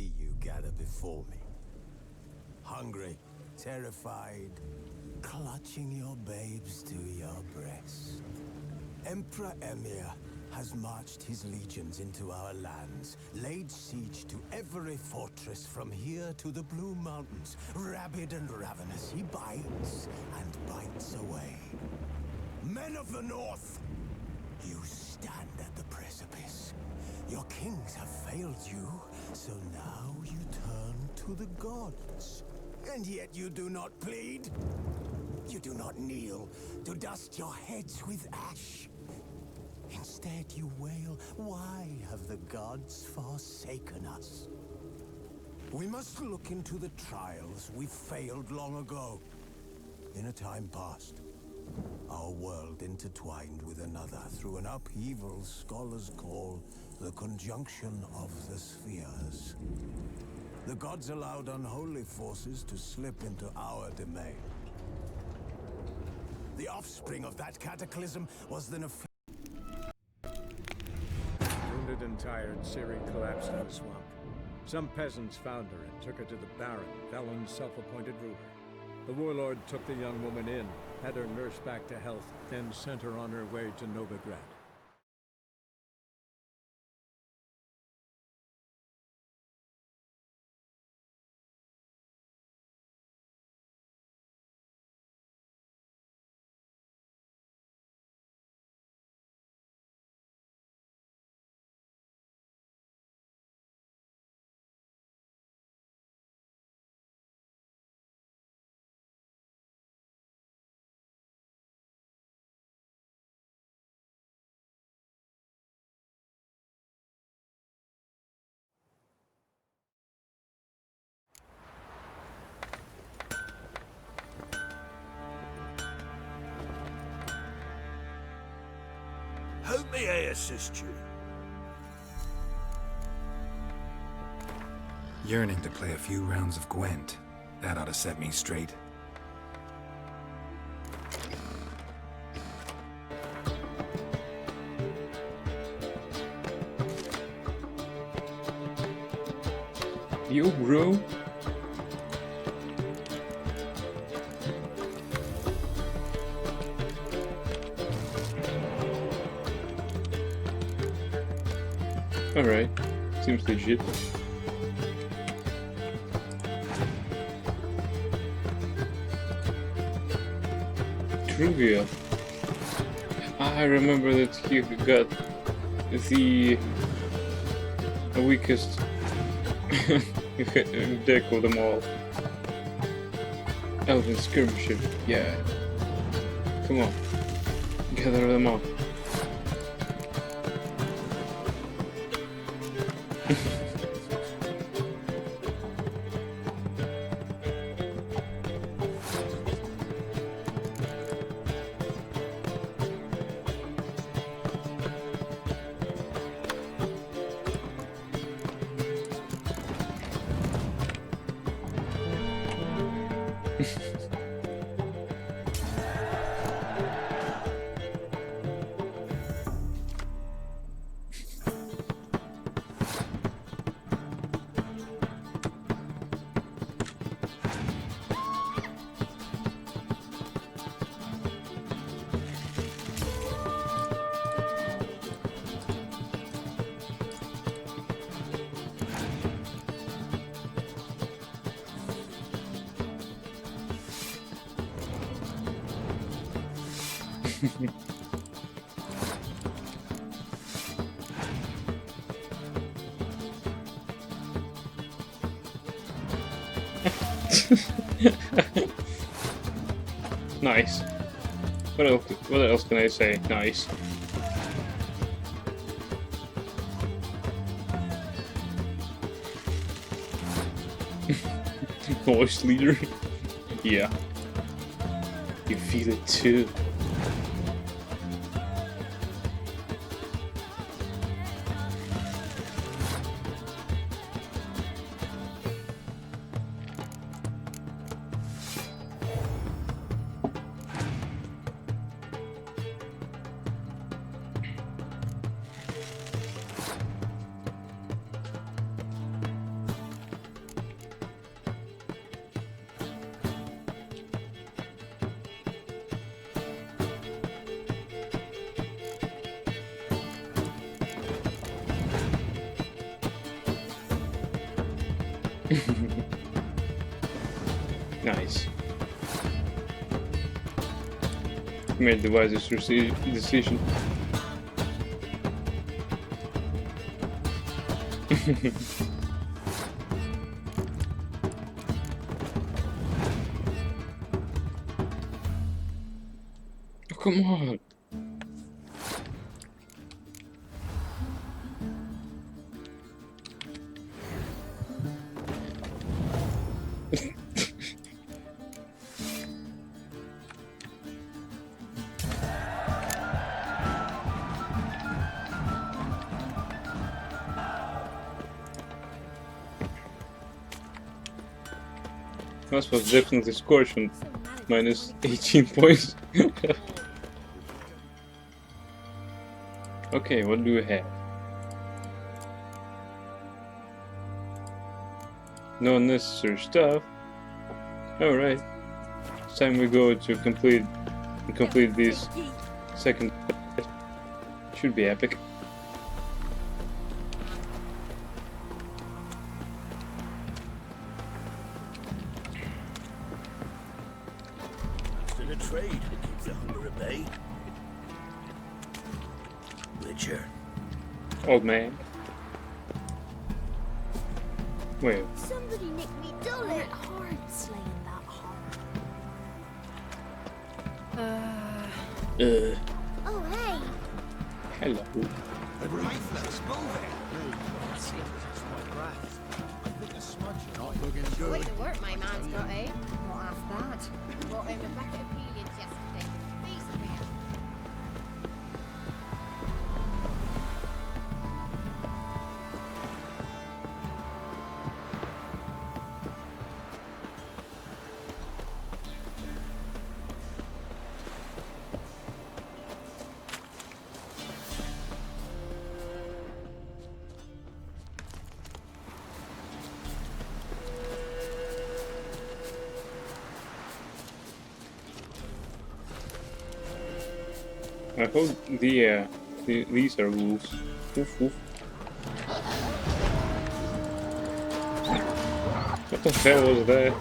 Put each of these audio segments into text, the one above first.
see you gather before me. Hungry, terrified, clutching your babes to your breast. Emperor Emir has marched his legions into our lands, laid siege to every fortress from here to the Blue Mountains. Rabid and ravenous, he bites and bites away. Men of the North, you stand at the precipice. Your kings have failed you, so now you turn to the gods. And yet you do not plead. You do not kneel to dust your heads with ash. Instead you wail, why have the gods forsaken us? We must look into the trials we failed long ago. In a time past, our world intertwined with another through an upheaval scholars call the conjunction of the spheres. The gods allowed unholy forces to slip into our domain. The offspring of that cataclysm was the Wounded and tired, Ciri collapsed in the swamp. Some peasants found her and took her to the Baron, Valen's self-appointed ruler. The warlord took the young woman in, had her nursed back to health, then sent her on her way to Novigrad. How may I assist you? Yearning to play a few rounds of Gwent. That ought to set me straight. Yo, bro. Alright, seems legit. Trivia. I remember that he got the weakest deck of them all. Elven Skirmisher, yeah. Come on, gather them up. Nice. What else can I say? Nice. Voice leader? Yeah. You feel it too. Nice. Made the wisest decision. Oh, come on. That was definitely Scorching. Minus 18 points. Okay, what do we have? No unnecessary stuff. Alright. It's time we go to complete this second. Should be epic. Still a trade that keeps the hunger at bay. Witcher. Old man. Wait. Somebody nicked me dolly. Hard slaying that hard. Oh, hey. Hello. The rifles moving. Not looking good. Quite the work my man's got, eh? Not half bad. Brought him a bucket of peelings yesterday. Beast man. I hope these are wolves. Woof woof. What the hell was that?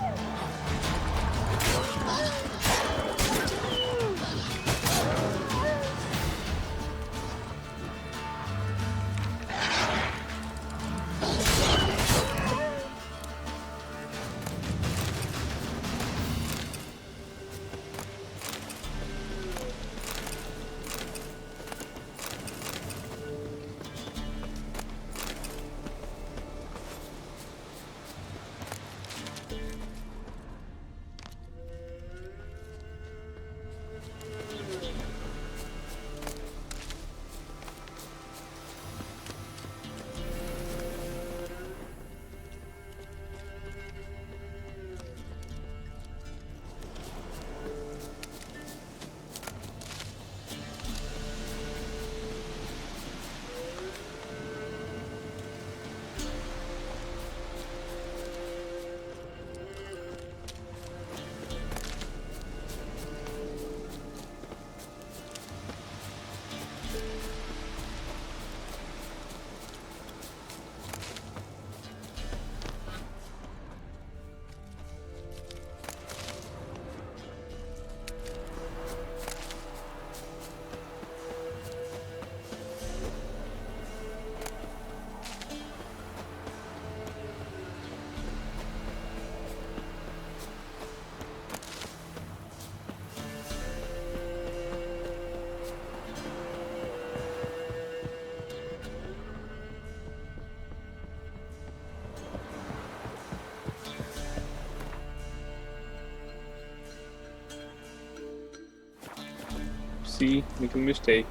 See, make a mistake.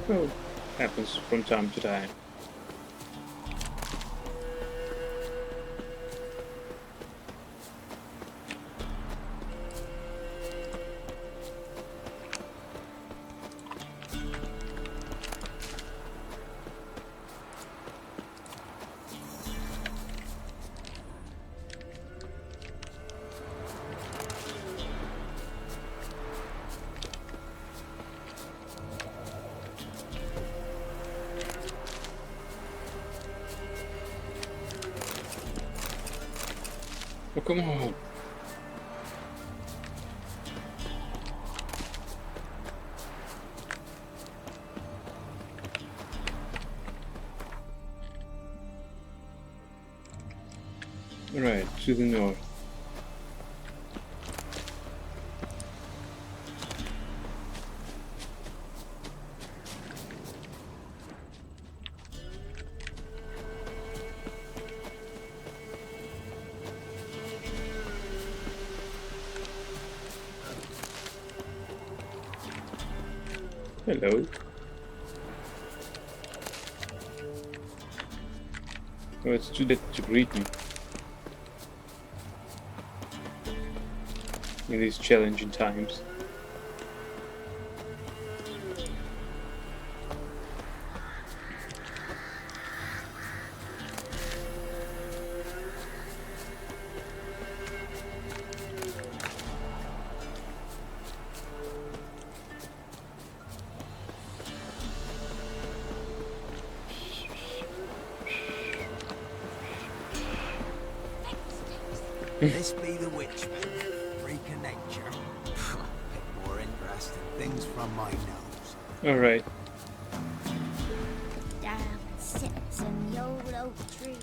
Well, happens from time to time. Oh, come on. Right, to the north. Hello. Oh, it's too late to greet me. In these challenging times. This be the Witchman. Freak of nature. Bit more interesting things from my nose. Alright. Down sits in the old oak tree.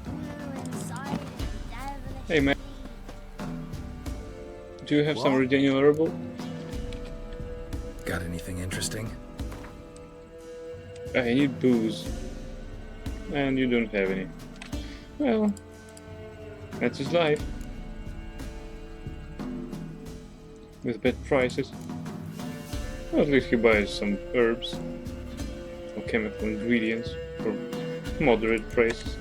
Blue inside the devilish Hey, man. Do you have some What? regenerable? Got anything interesting? I need booze. And you don't have any. Well, that's his life. With bad prices. Well, at least he buys some herbs or chemical ingredients for moderate prices.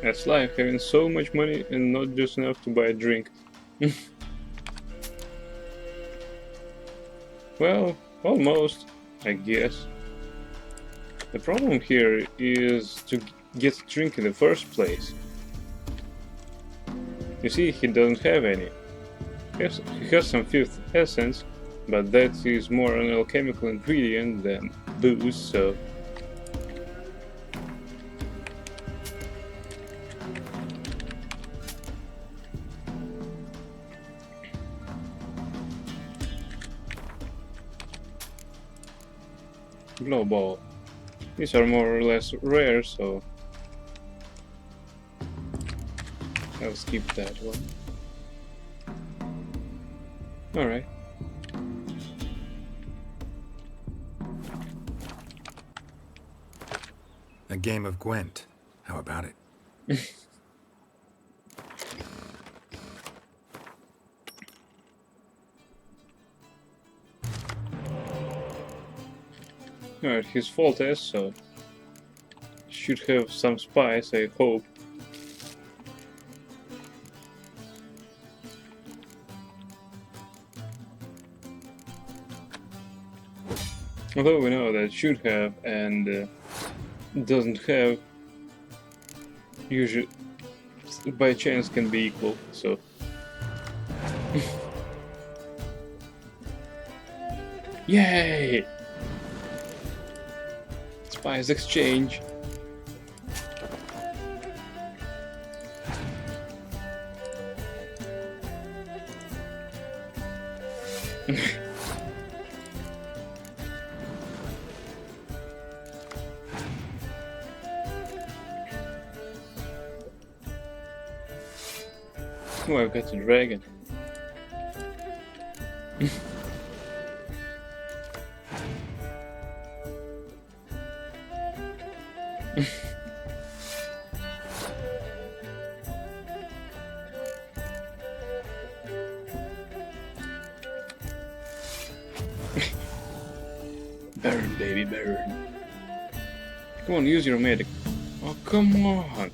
That's life, having so much money and not just enough to buy a drink. Well, almost, I guess. The problem here is to get a drink in the first place. You see, he doesn't have any. He has some fifth essence, but that is more an alchemical ingredient than booze, so... Glow ball. These are more or less rare, so I'll skip that one. Alright. A game of Gwent. How about it? Alright, his fault is, so should have some spice, I hope. Although we know that should have and doesn't have usually by chance can be equal, so yay! Spice exchange. Oh, I've got a dragon. Burn, baby, burn. Come on, use your medic. Oh, come on.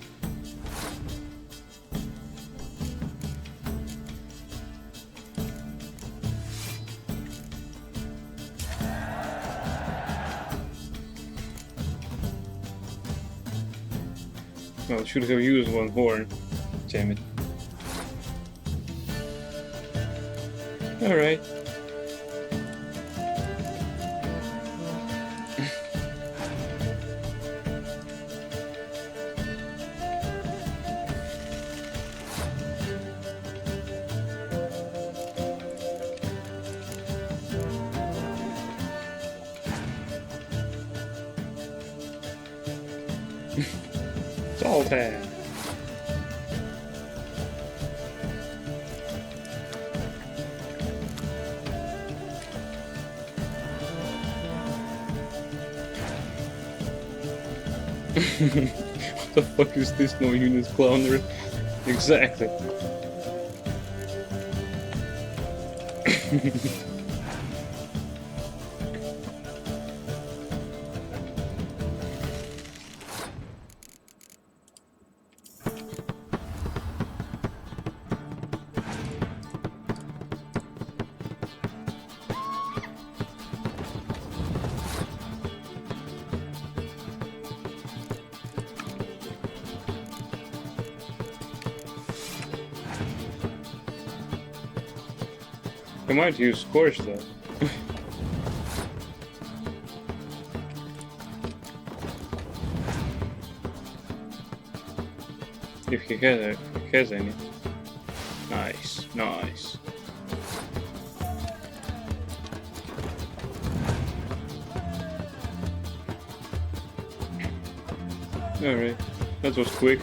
Well, should have used one horn. Damn it. Alright. Zoltan! What the fuck is this no unit clowner? Exactly. I might use Scorch though. If he has any. Nice, nice. Alright, that was quick.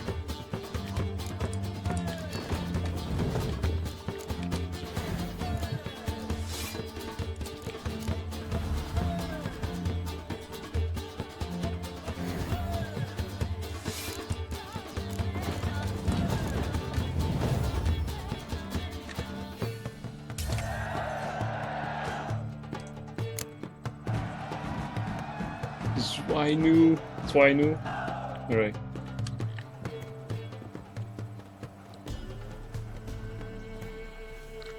Swinu. Alright.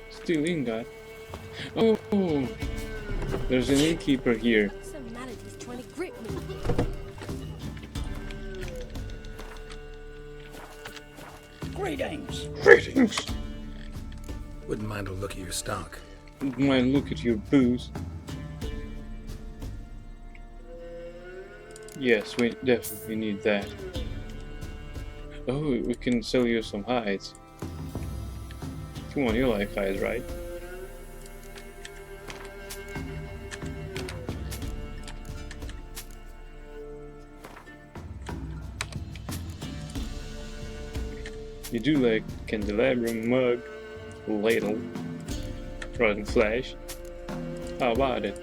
Still Ingot. Oh, there's an innkeeper here. Some manager's trying to grip me. Greetings. Greetings! Wouldn't mind a look at your stock. Wouldn't mind look at your booze. Yes, we definitely need that. Oh, we can sell you some hides. Come on, you like hides, right? You do like candelabrum, mug, ladle, rotten flesh. How about it?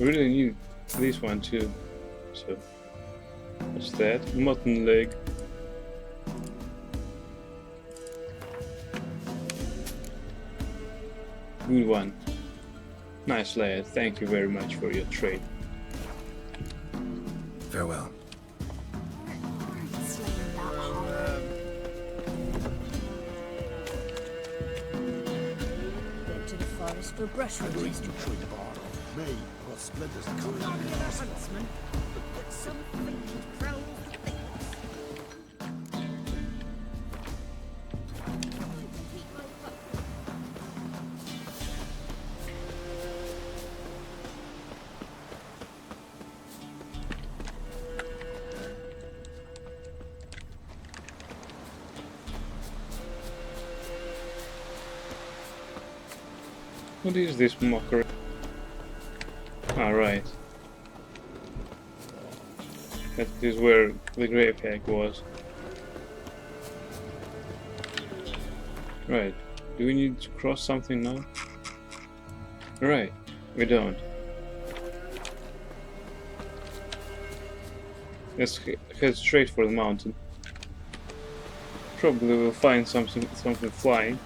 We really need this one too. So, what's that? Mutton leg. Good one. Nice lad. Thank you very much for your trade. Farewell. Slaying that hard. Went to the forest for brushwood yesterday. Me, got splinters coming Not out the of other the hospital. huntsman, but some fiend prowls the things. What is this mockery? Alright. That is where the grave hack was. Right. Do we need to cross something now? Right. We don't. Let's head straight for the mountain. Probably we'll find something flying.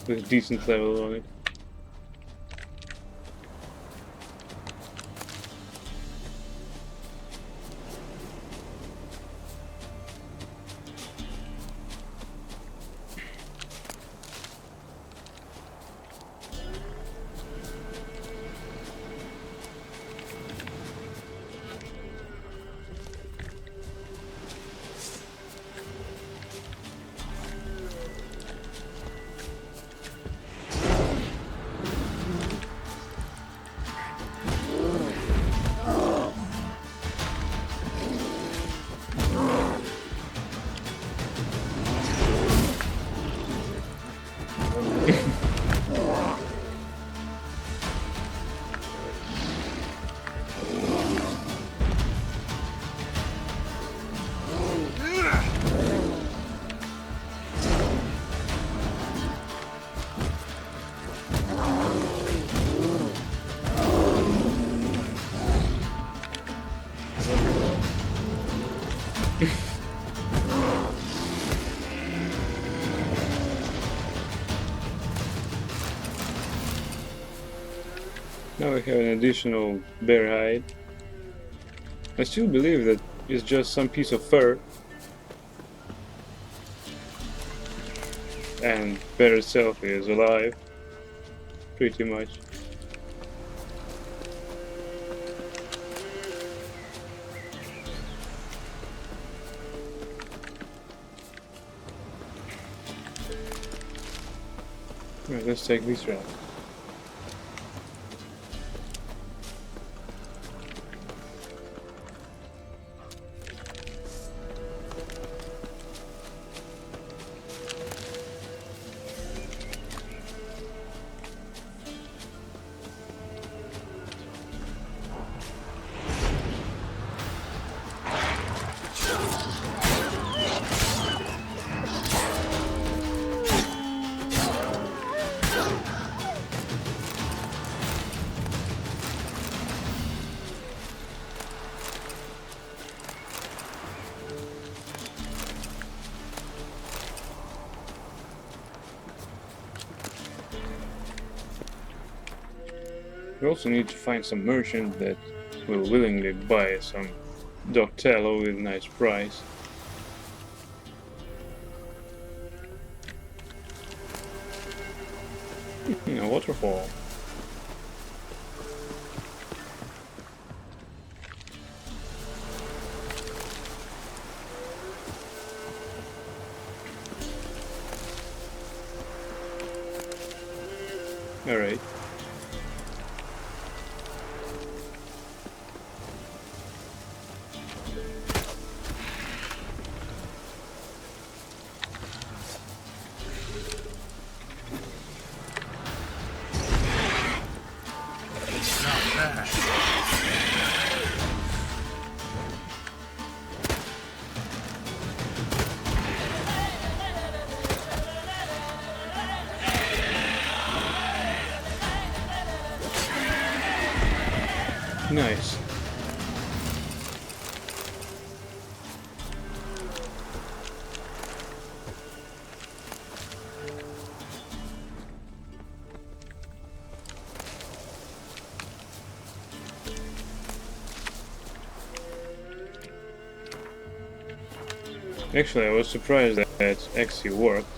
With a decent level on it. Now we have an additional bear hide. I still believe that it's just some piece of fur. And bear itself is alive. Pretty much. Right, let's take this route. We also need to find some merchant that will willingly buy some dog tallow with a nice price. A waterfall. All right. Nice. Actually, I was surprised that actually worked.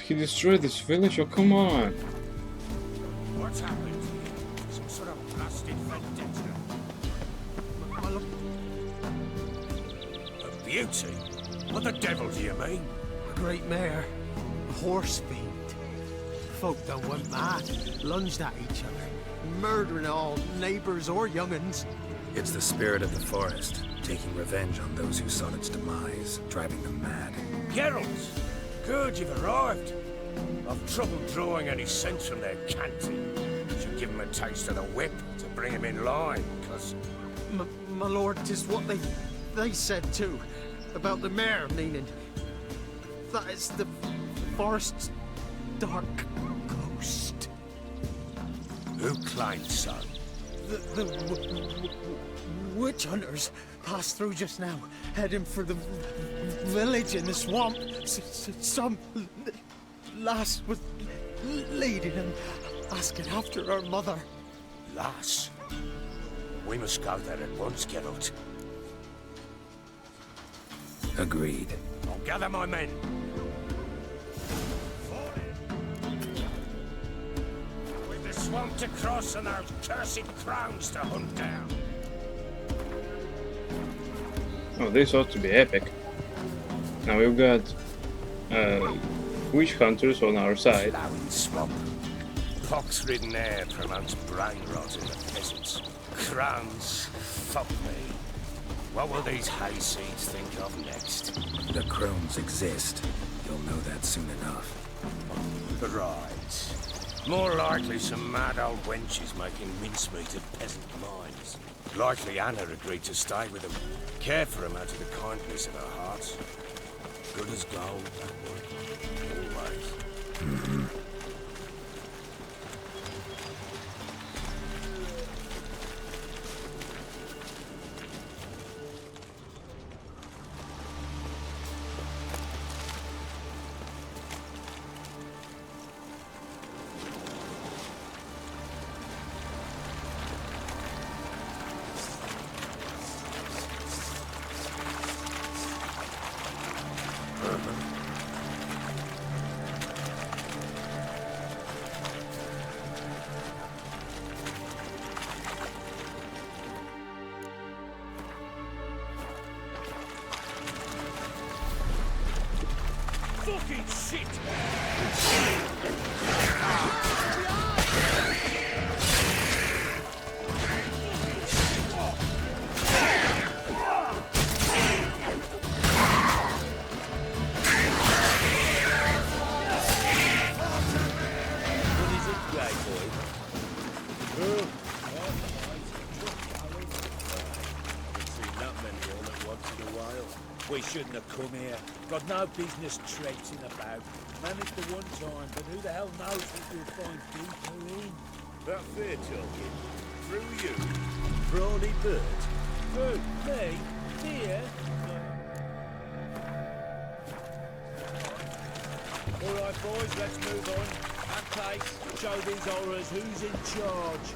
He destroyed this village? Oh, come on! What's happened? Some sort of blasted vendetta. A beauty? What the devil do you mean? A great mare. A horse fiend. Folk that went mad, lunged at each other, murdering all neighbours or young'uns. It's the spirit of the forest, taking revenge on those who sought its demise, driving them mad. Geralt! Good, you've arrived. I've trouble drawing any sense from their canting. Should give them a taste of the whip to bring them in line, cause... My lord, 'tis what they said too. About the mare, meaning. That is the forest's dark ghost. Who claims so? The witch hunters passed through just now, heading for the village in the swamp. Some lass was leading them, asking after her mother. Lass? We must go there at once, Geralt. Agreed. I'll gather my men. With the swamp to cross and those cursed crowns to hunt down. Oh, this ought to be epic. Now we've got witch hunters on our side. Ploughing swamp. Pox-ridden air promotes brain rot in the peasants. Crowns, fuck me. What will these hayseeds think of next? The crones exist. You'll know that soon enough. Right. More likely some mad old wenches making mincemeat of peasant minds. Likely Anna agreed to stay with them, care for them out of the kindness of her heart. Good as gold, that one. Always. Fucking shit! We shouldn't have come here. Got no business traipsing about. Managed the one time, but who the hell knows what you'll find deeper in? That fair talking. Through you, Brawny Bird. Who? Me? Here? All right, boys, let's move on. At pace, show these horrors who's in charge.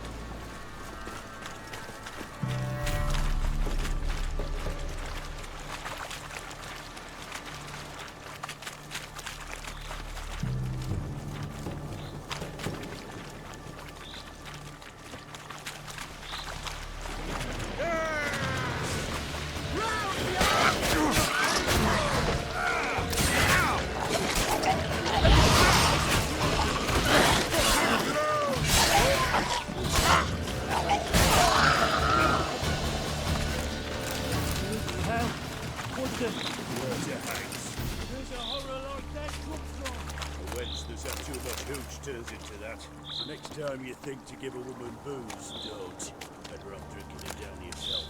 Next time you think to give a woman booze, don't. Better off drinking it down yourself.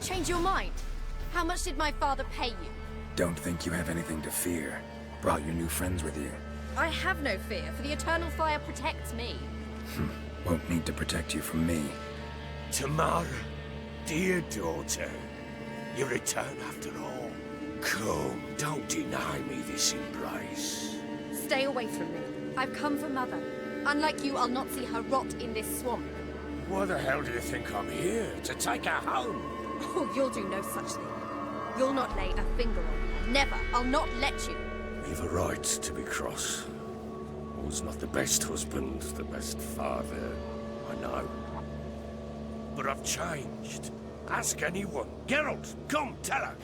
Change your mind? How much did my father pay you? Don't think you have anything to fear. Brought your new friends with you. I have no fear, for the Eternal Fire protects me. Won't need to protect you from me. Tamara, dear daughter, you return after all. Come, don't deny me this embrace. Stay away from me. I've come for Mother. Unlike you, I'll not see her rot in this swamp. Why the hell do you think I'm here? To take her home? Oh, you'll do no such thing. You'll not lay a finger on her. Never. I'll not let you. You've a right to be cross. I was not the best husband, the best father, I know. But I've changed. Ask anyone. Geralt, come, tell her.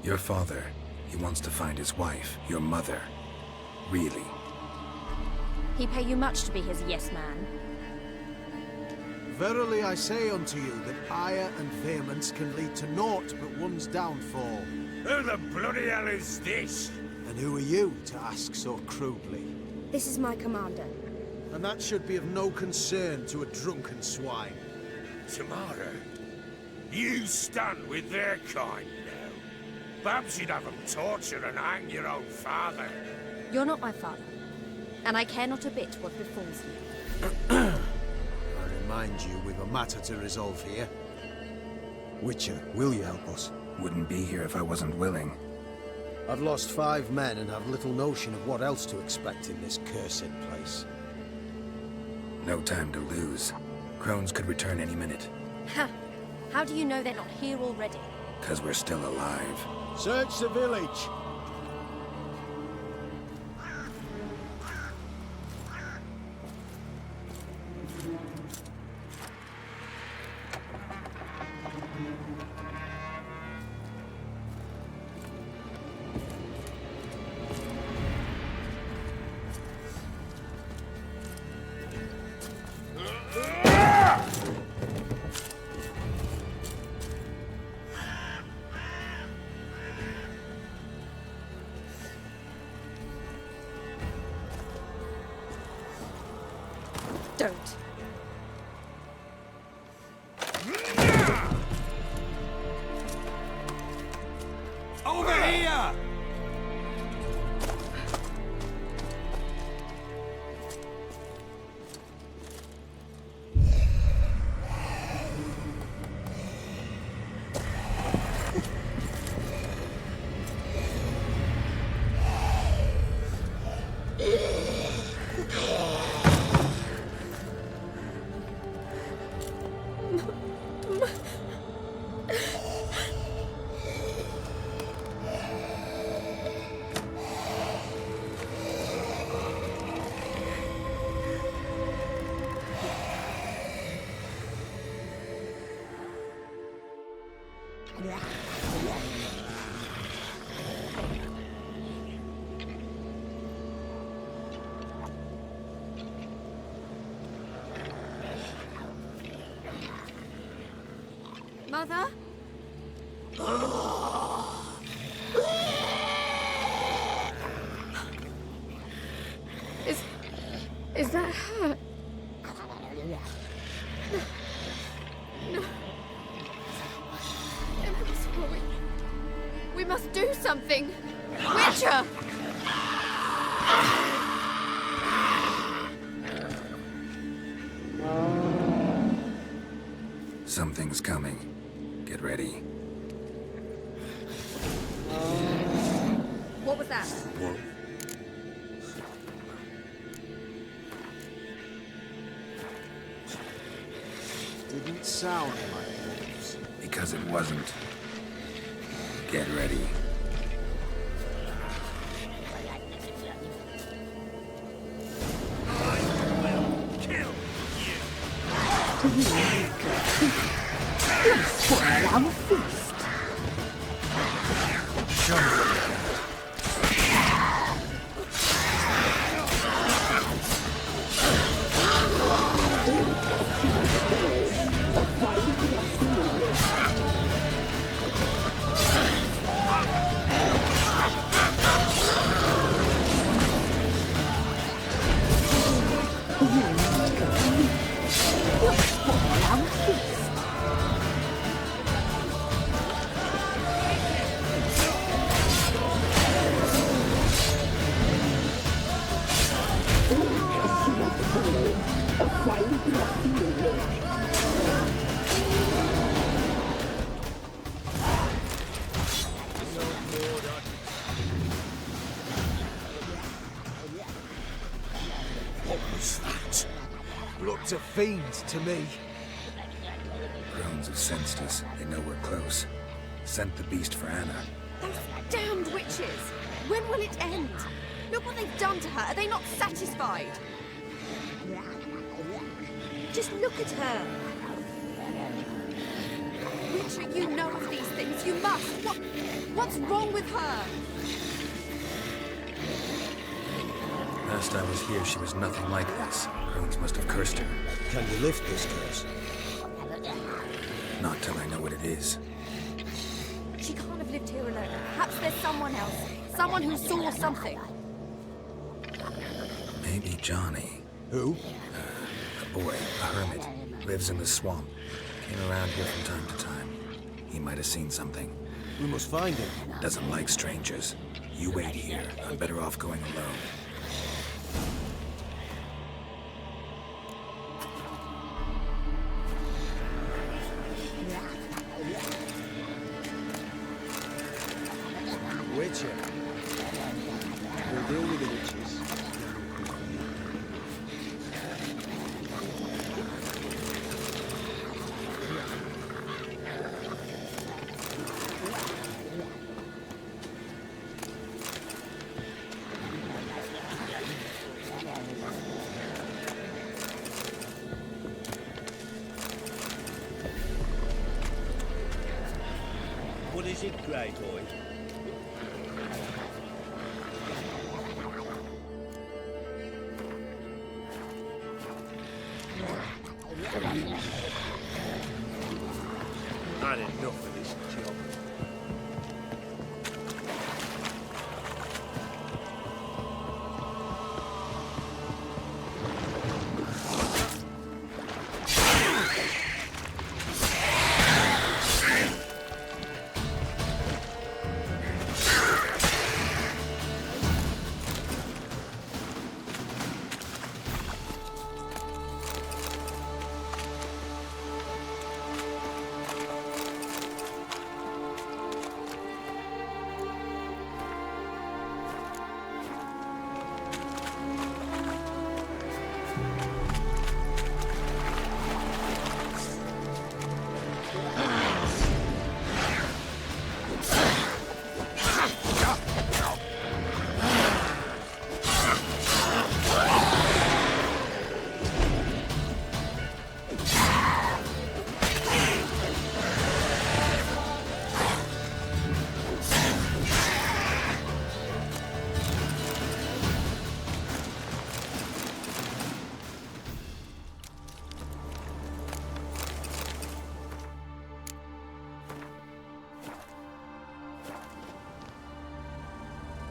Your father, he wants to find his wife, your mother. Really. He pay you much to be his yes man? Verily I say unto you that ire and vehemence can lead to naught but one's downfall. Who the bloody hell is this? And who are you to ask so crudely? This is my commander. And that should be of no concern to a drunken swine. Tamara, you stand with their kind now. Perhaps you'd have them torture and hang your own father. You're not my father, and I care not a bit what befalls you. I remind you, we've a matter to resolve here. Witcher, will you help us? Wouldn't be here if I wasn't willing. I've lost 5 men and have little notion of what else to expect in this cursed place. No time to lose. Crones could return any minute. Ha! How do you know they're not here already? 'Cause we're still alive. Search the village! Don't. Over here! Mother? Is that her? No. Impossible. We must do something. Witcher! Something's coming. Get ready. What was that? Whoa. Didn't sound like wolves. Because it wasn't. Get ready. What was that? Looked a fiend to me. Crones have sensed us. They know we're close. Sent the beast for Anna. Those damned witches! When will it end? Look what they've done to her. Are they not satisfied? Just look at her. Witcher, you know of these things. You must. What's wrong with her? Last I was here, she was nothing like this. Crones must have cursed her. Can you lift this curse? Not till I know what it is. She can't have lived here alone. Perhaps there's someone else. Someone who saw something. Maybe Johnny. Who? A boy, a hermit. Lives in the swamp. Came around here from time to time. He might have seen something. We must find him. Doesn't like strangers. You wait here. I'm better off going alone. Witcher. We'll deal with the witches. What is it, Grey Boy? Had enough of this job.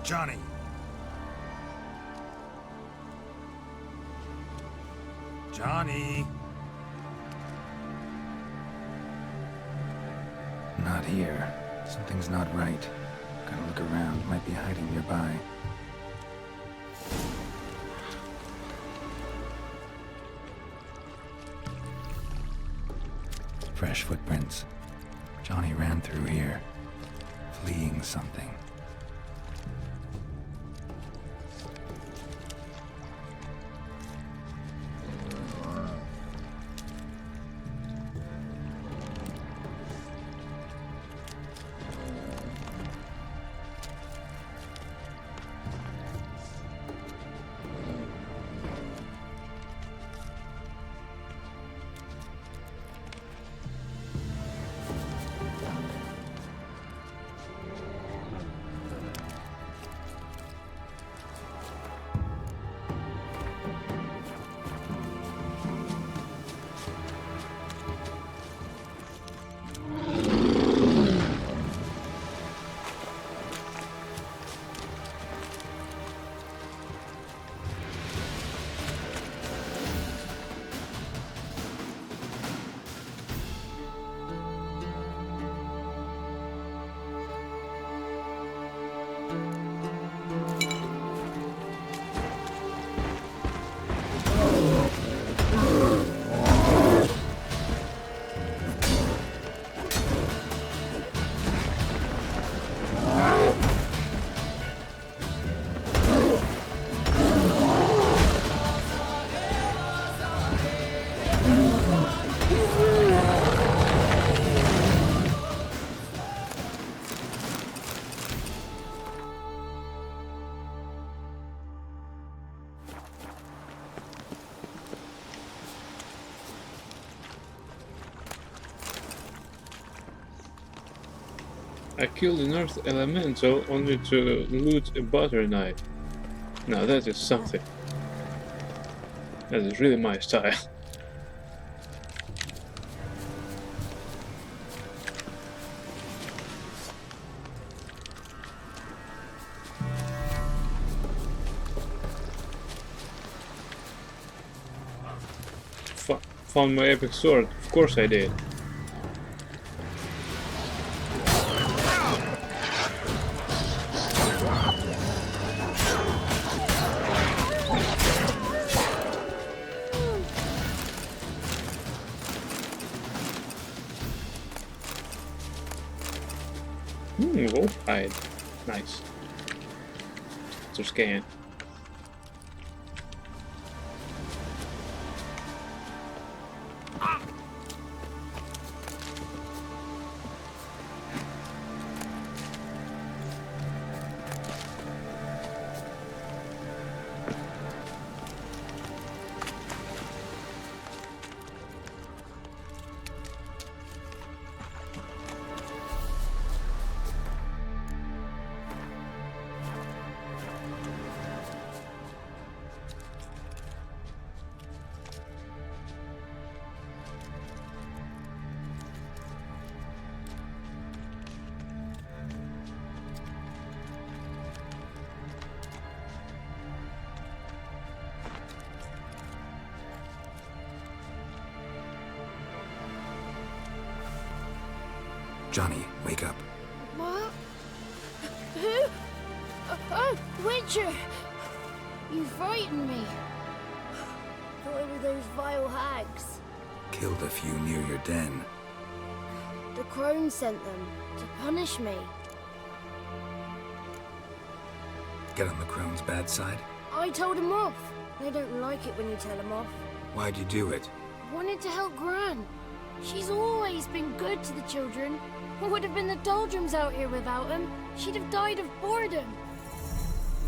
Johnny! Johnny! Not here. Something's not right. Gotta look around. Might be hiding nearby. Fresh footprints. Johnny ran through here, fleeing something. I killed an earth elemental only to loot a butter knife. Now that is something. That is really my style. Found my epic sword, of course I did. hide. Nice. To scan. Johnny, wake up. What? Who? Oh, Witcher! You frightened me. Thought it were those vile hags. Killed a few near your den. The crone sent them to punish me. Get on the crone's bad side? I told him off. They don't like it when you tell them off. Why'd you do it? Wanted to help Gran. She's always been good to the children. What would have been the doldrums out here without him? She'd have died of boredom.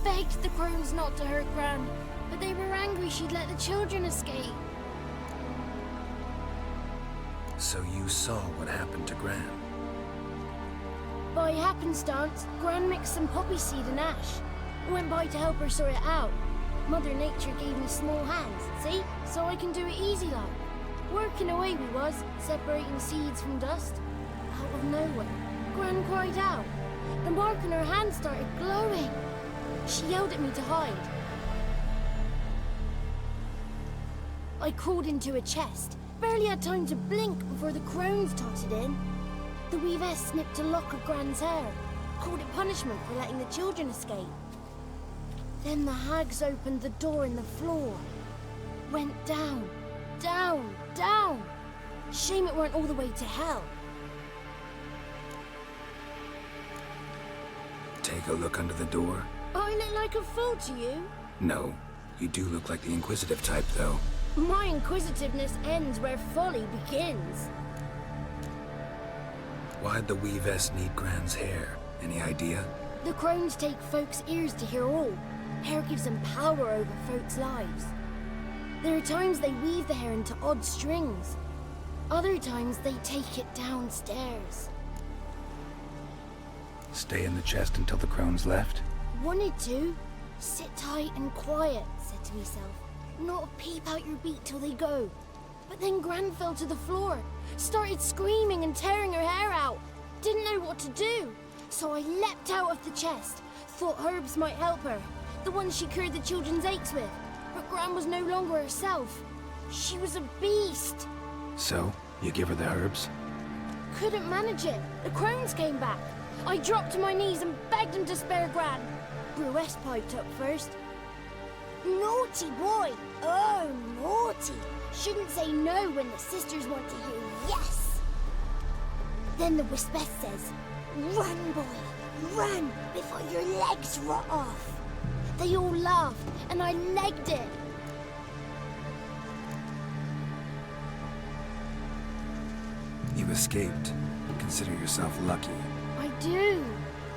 Begged the crones not to hurt Gran, but they were angry she'd let the children escape. So you saw what happened to Gran? By happenstance, Gran mixed some poppy seed and ash. I went by to help her sort it out. Mother Nature gave me small hands, see? So I can do it easy like. Working away we was, separating seeds from dust. Out of nowhere, Gran cried out. The mark on her hand started glowing. She yelled at me to hide. I crawled into a chest. Barely had time to blink before the crones totted in. The weavess snipped a lock of Gran's hair. Called it punishment for letting the children escape. Then the hags opened the door in the floor. Went down, down, down. Shame it weren't all the way to hell. Take a look under the door. I look like a fool to you? No. You do look like the inquisitive type, though. My inquisitiveness ends where folly begins. Why'd the weavess need Gran's hair? Any idea? The crones take folks' ears to hear all. Hair gives them power over folks' lives. There are times they weave the hair into odd strings. Other times they take it downstairs. Stay in the chest until the crones left? Wanted to. Sit tight and quiet, said to myself. Not peep out your beat till they go. But then Gran fell to the floor. Started screaming and tearing her hair out. Didn't know what to do. So I leapt out of the chest. Thought herbs might help her. The ones she cured the children's aches with. But Gran was no longer herself. She was a beast. So, you give her the herbs? Couldn't manage it. The crones came back. I dropped to my knees and begged him to spare Gran. Bruess piped up first. Naughty boy! Oh, naughty! Shouldn't say no when the sisters want to hear yes! Then the Wispess says, run, boy, run, before your legs rot off. They all laughed, and I legged it. You escaped. Consider yourself lucky. I do,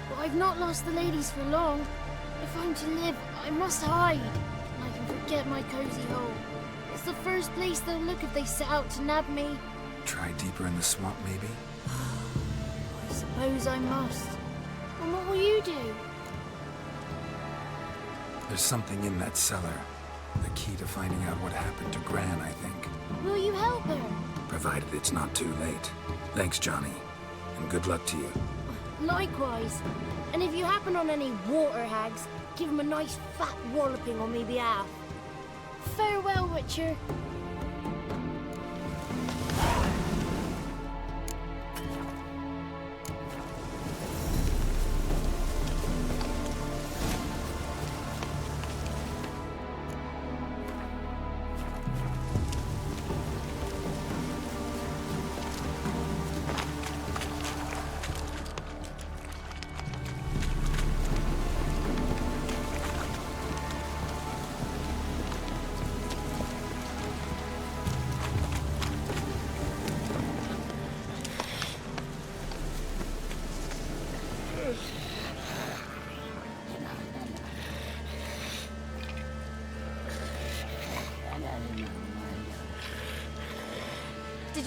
but I've not lost the ladies for long. If I'm to live, I must hide. And I can forget my cozy hole. It's the first place they'll look if they set out to nab me. Try deeper in the swamp, maybe? I suppose I must. And what will you do? There's something in that cellar. The key to finding out what happened to Gran, I think. Will you help her? Provided it's not too late. Thanks, Johnny. And good luck to you. Likewise. And if you happen on any water hags, give them a nice fat walloping on me behalf. Farewell, Witcher.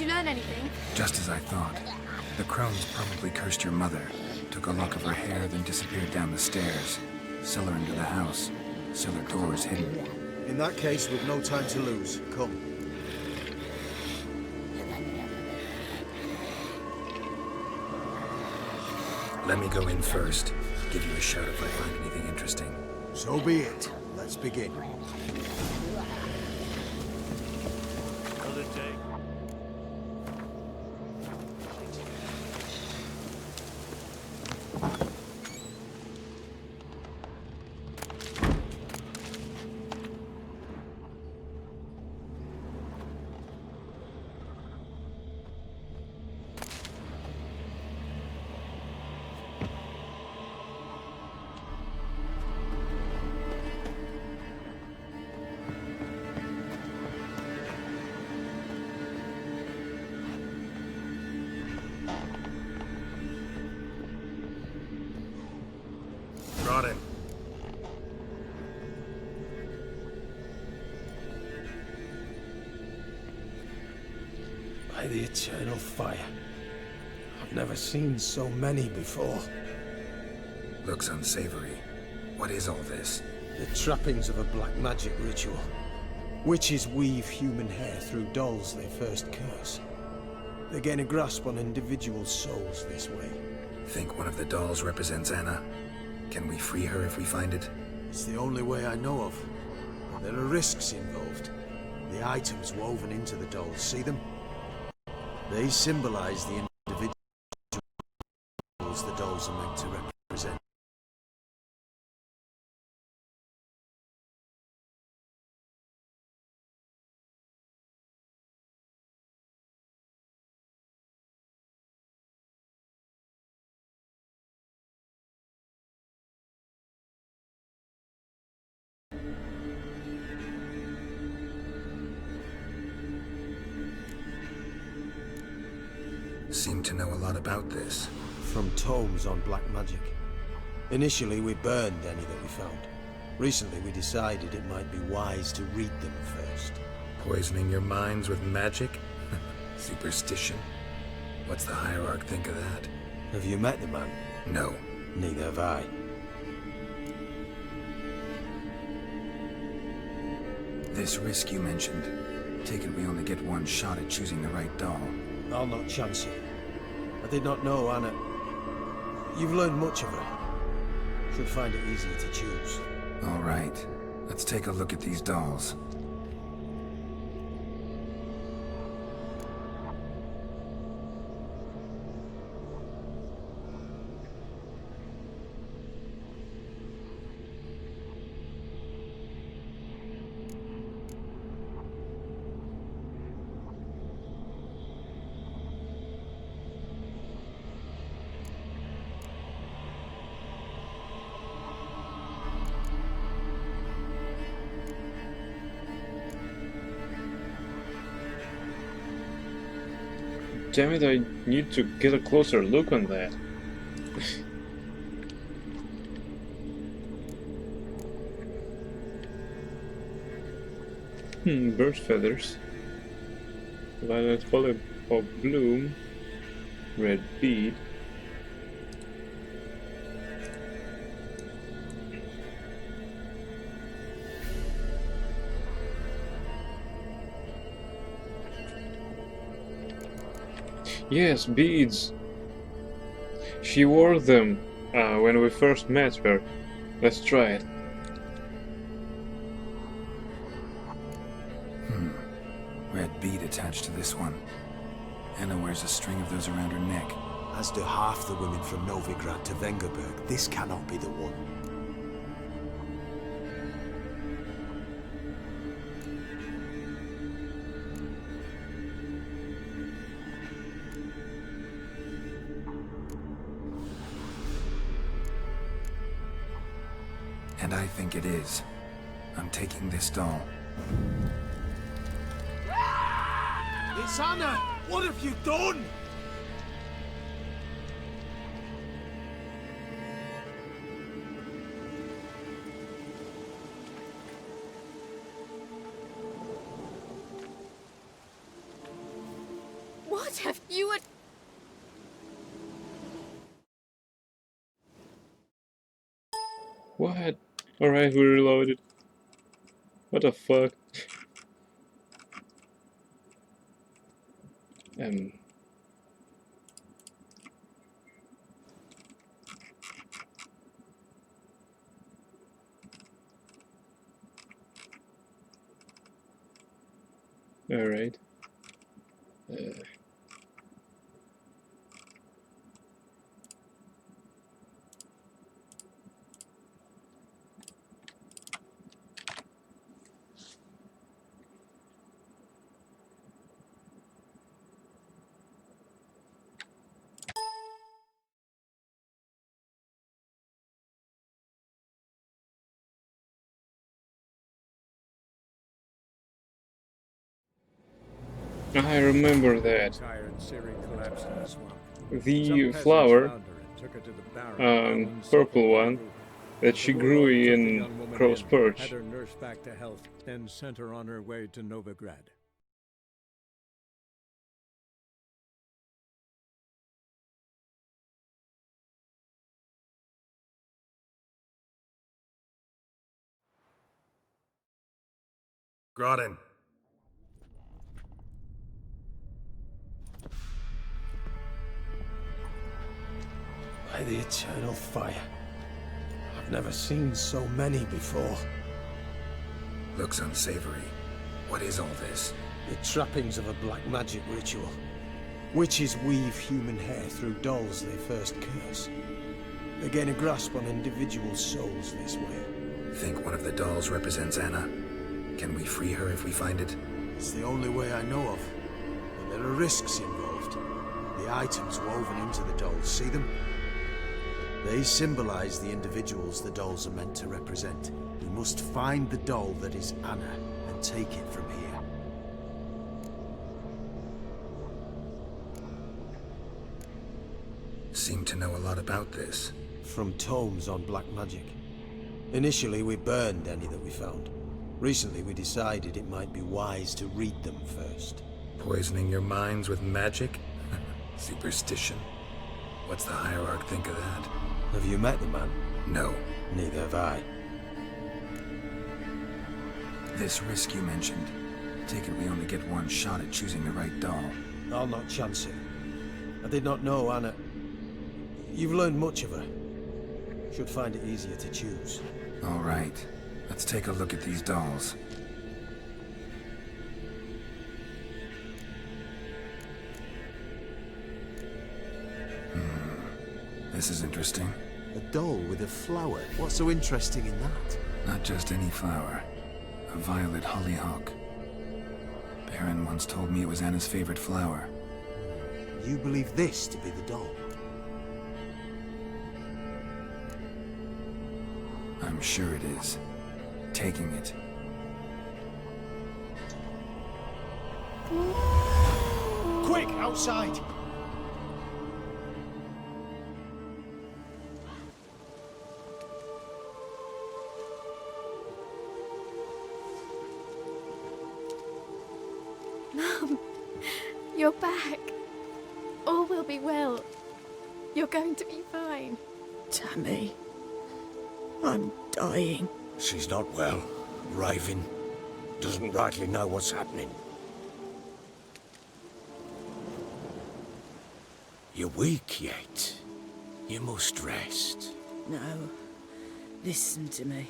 you learn anything? Just as I thought. The crones probably cursed your mother, took a lock of her hair, then disappeared down the stairs. Cellar into the house. Cellar doors hidden. In that case, we've no time to lose. Come. Let me go in first. Give you a shout if I find anything interesting. So be it. Let's begin. Another day. Brought him. By the eternal fire. I've never seen so many before. Looks unsavory. What is all this? The trappings of a black magic ritual. Witches weave human hair through dolls they first curse. They gain a grasp on individual souls this way. Think one of the dolls represents Anna? Can we free her if we find it? It's the only way I know of. But there are risks involved. The items woven into the dolls, see them? They symbolize the individuals the dolls are meant to represent. Seem to know a lot about this. From tomes on black magic. Initially, we burned any that we found. Recently, we decided it might be wise to read them first. Poisoning your minds with magic? Superstition? What's the Hierarch think of that? Have you met the man? No. Neither have I. This risk you mentioned. Take it we only get one shot at choosing the right doll. I'll not chance it. I did not know Anna. You've learned much of her. Should find it easier to choose. All right. Let's take a look at these dolls. Damn it, I need to get a closer look on that. Bird feathers. Violet lollipop bloom. Red bead. Yes, beads. She wore them when we first met her. Let's try it. Red bead attached to this one. Anna wears a string of those around her neck. As do half the women from Novigrad to Vengerberg. This cannot be the one. And I think it is. I'm taking this doll. It's Anna! What have you done? What have you... What? Alright, we reloaded. What the fuck? Alright. I remember that. Tired Ciri collapsed in the swamp. The Some peasants flower, found her and took her to the barren, purple self-appointed one, ruler. that she The grew warlord took the in young woman Crow's in, Perch. had her nursed back to health, then sent her on her way to Novigrad. Grodin. By the eternal fire. I've never seen so many before. Looks unsavory. What is all this? The trappings of a black magic ritual. Witches weave human hair through dolls they first curse. They gain a grasp on individual souls this way. Think one of the dolls represents Anna? Can we free her if we find it? It's the only way I know of. But there are risks involved. The items woven into the dolls, see them? They symbolize the individuals the dolls are meant to represent. We must find the doll that is Anna and take it from here. Seem to know a lot about this. From tomes on black magic. Initially, we burned any that we found. Recently, we decided it might be wise to read them first. Poisoning your minds with magic? Superstition. What's the Hierarch think of that? Have you met the man? No. Neither have I. This risk you mentioned. Take it we only get one shot at choosing the right doll. I'll not chance it. I did not know Anna. You've learned much of her. Should find it easier to choose. All right. Let's take a look at these dolls. This is interesting. A doll with a flower. What's so interesting in that? Not just any flower. A violet hollyhock. Baron once told me it was Anna's favorite flower. You believe this to be the doll? I'm sure it is. Taking it. Quick, outside! Mum, you're back. All will be well. You're going to be fine. Tammy, I'm dying. She's not well. Raving. Doesn't rightly know what's happening. You're weak yet. You must rest. No. Listen to me.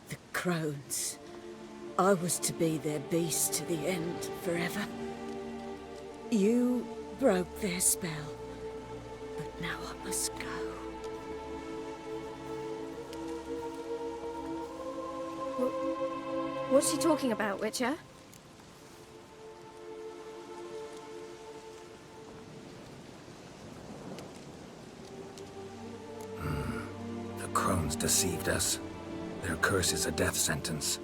The crones. I was to be their beast to the end, forever. You broke their spell. But now I must go. What's she talking about, Witcher? The crones deceived us. Their curse is a death sentence.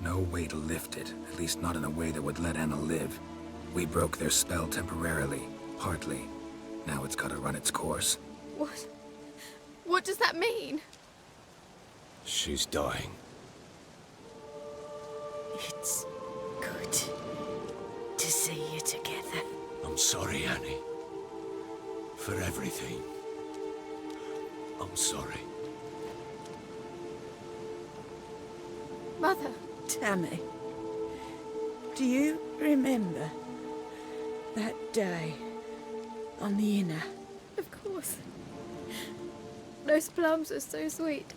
No way to lift it, at least not in a way that would let Anna live. We broke their spell temporarily, partly. Now it's gotta run its course. What? What does that mean? She's dying. It's good to see you together. I'm sorry. Annie. For everything. I'm sorry. Mother. Tammy, do you remember that day on the Inner? Of course. Those plums are so sweet.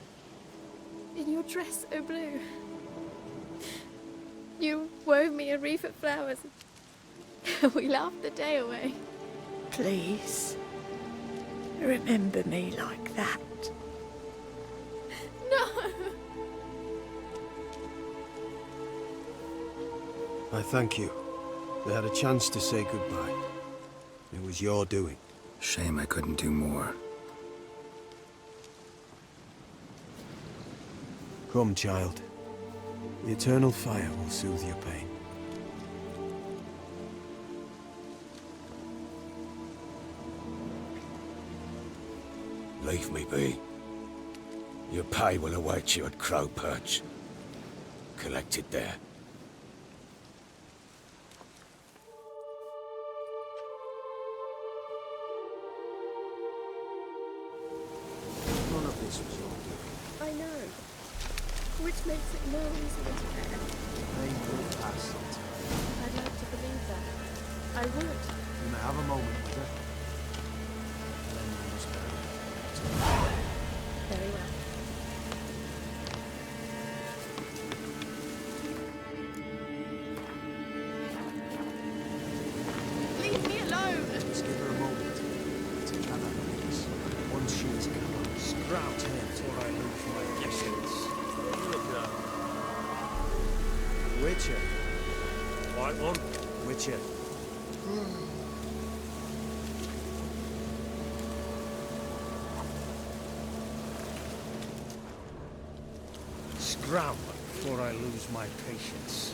And your dress so blue. You wove me a wreath of flowers. We laughed the day away. Please, remember me like that. No! I thank you. They had a chance to say goodbye. It was your doing. Shame I couldn't do more. Come, child. The eternal fire will soothe your pain. Leave me be. Your pay will await you at Crow Perch. Collect it there. None of this was your doing. I know. Which makes it more easier to bear. They will pass on time. I'd like to believe that. I would. You may have a moment with her. Then you must bury her. Very well. Leave me alone! Just give her a moment to gather her wits. Once she is gone, Sprout him before I lose my essence. Witcher. White one? Witcher. Scram before I lose my patience.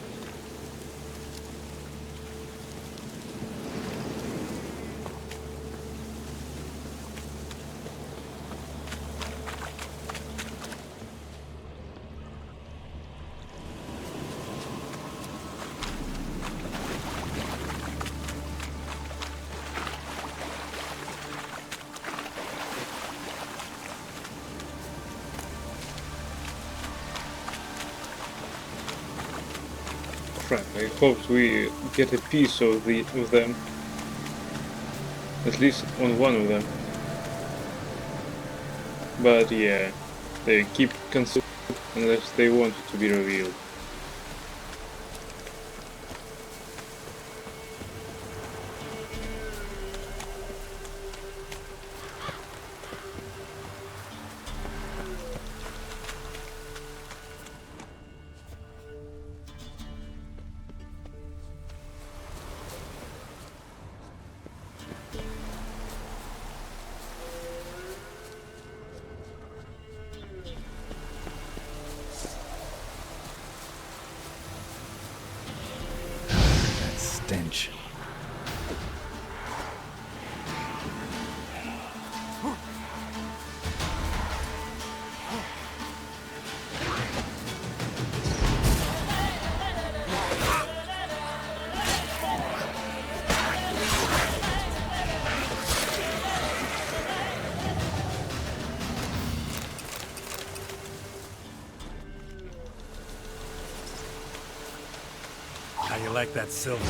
Crap, I hope we get a piece of them. At least on one of them. But yeah, they keep concealed unless they want it to be revealed. Stench. How you like that silver?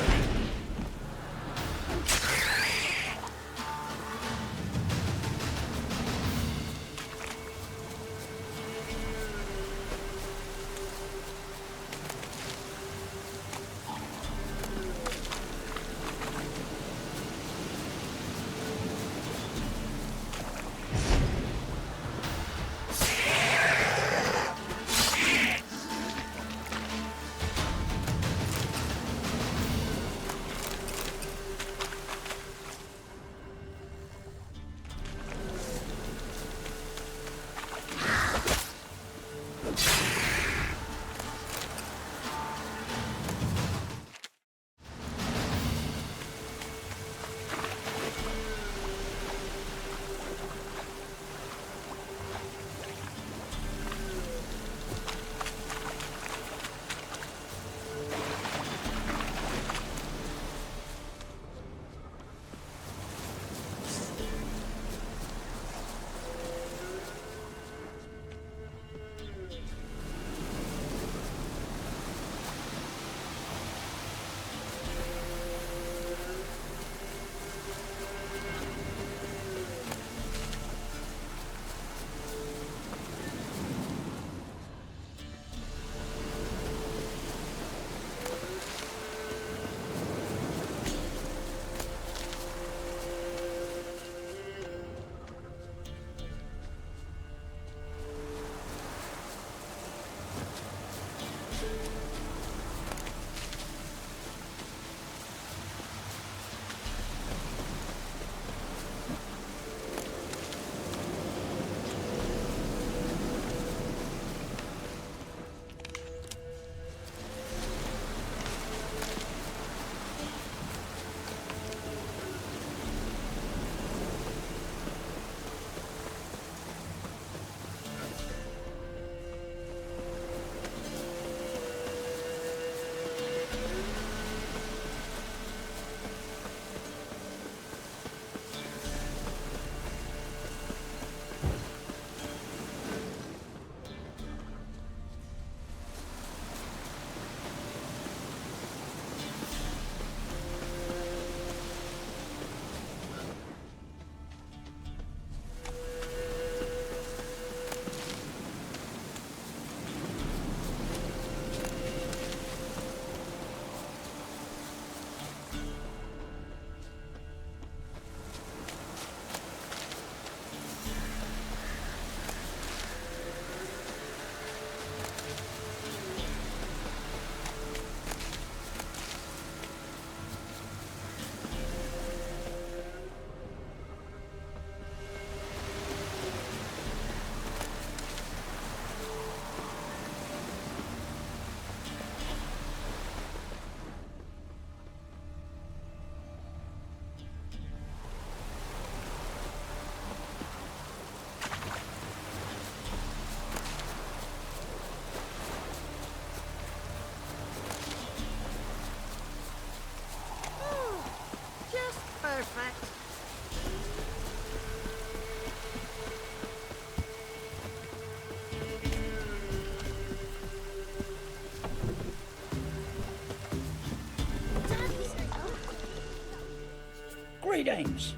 Greetings.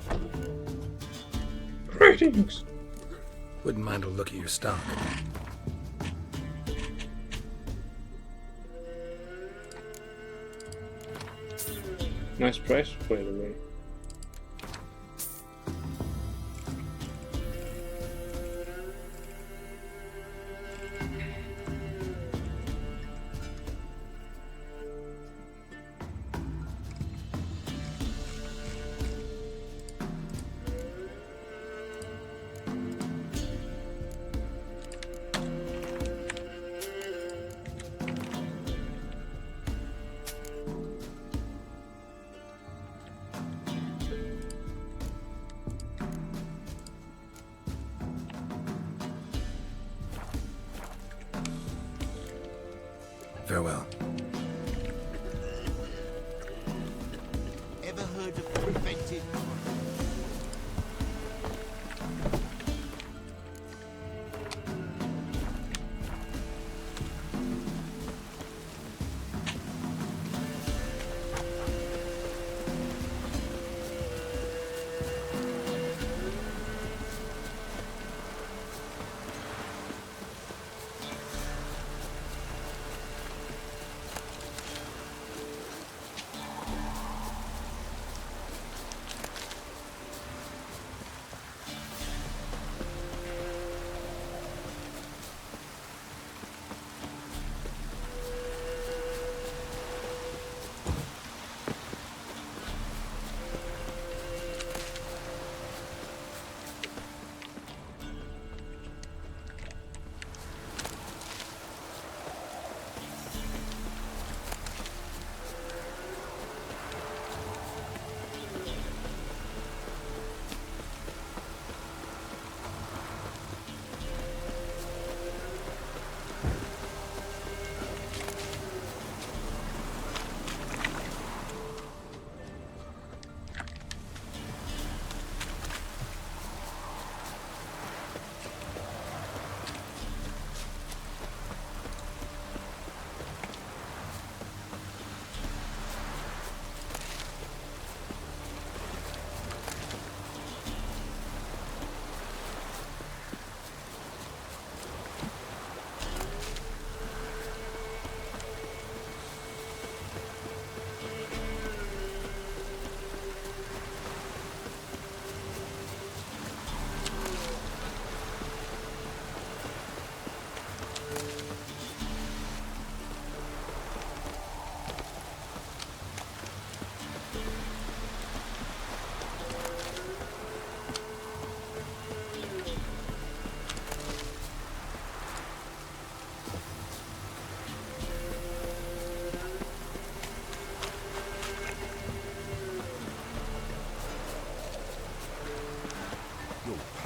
Greetings. Wouldn't mind a look at your stock. Nice price, by the way. Farewell. Ever heard of preventive?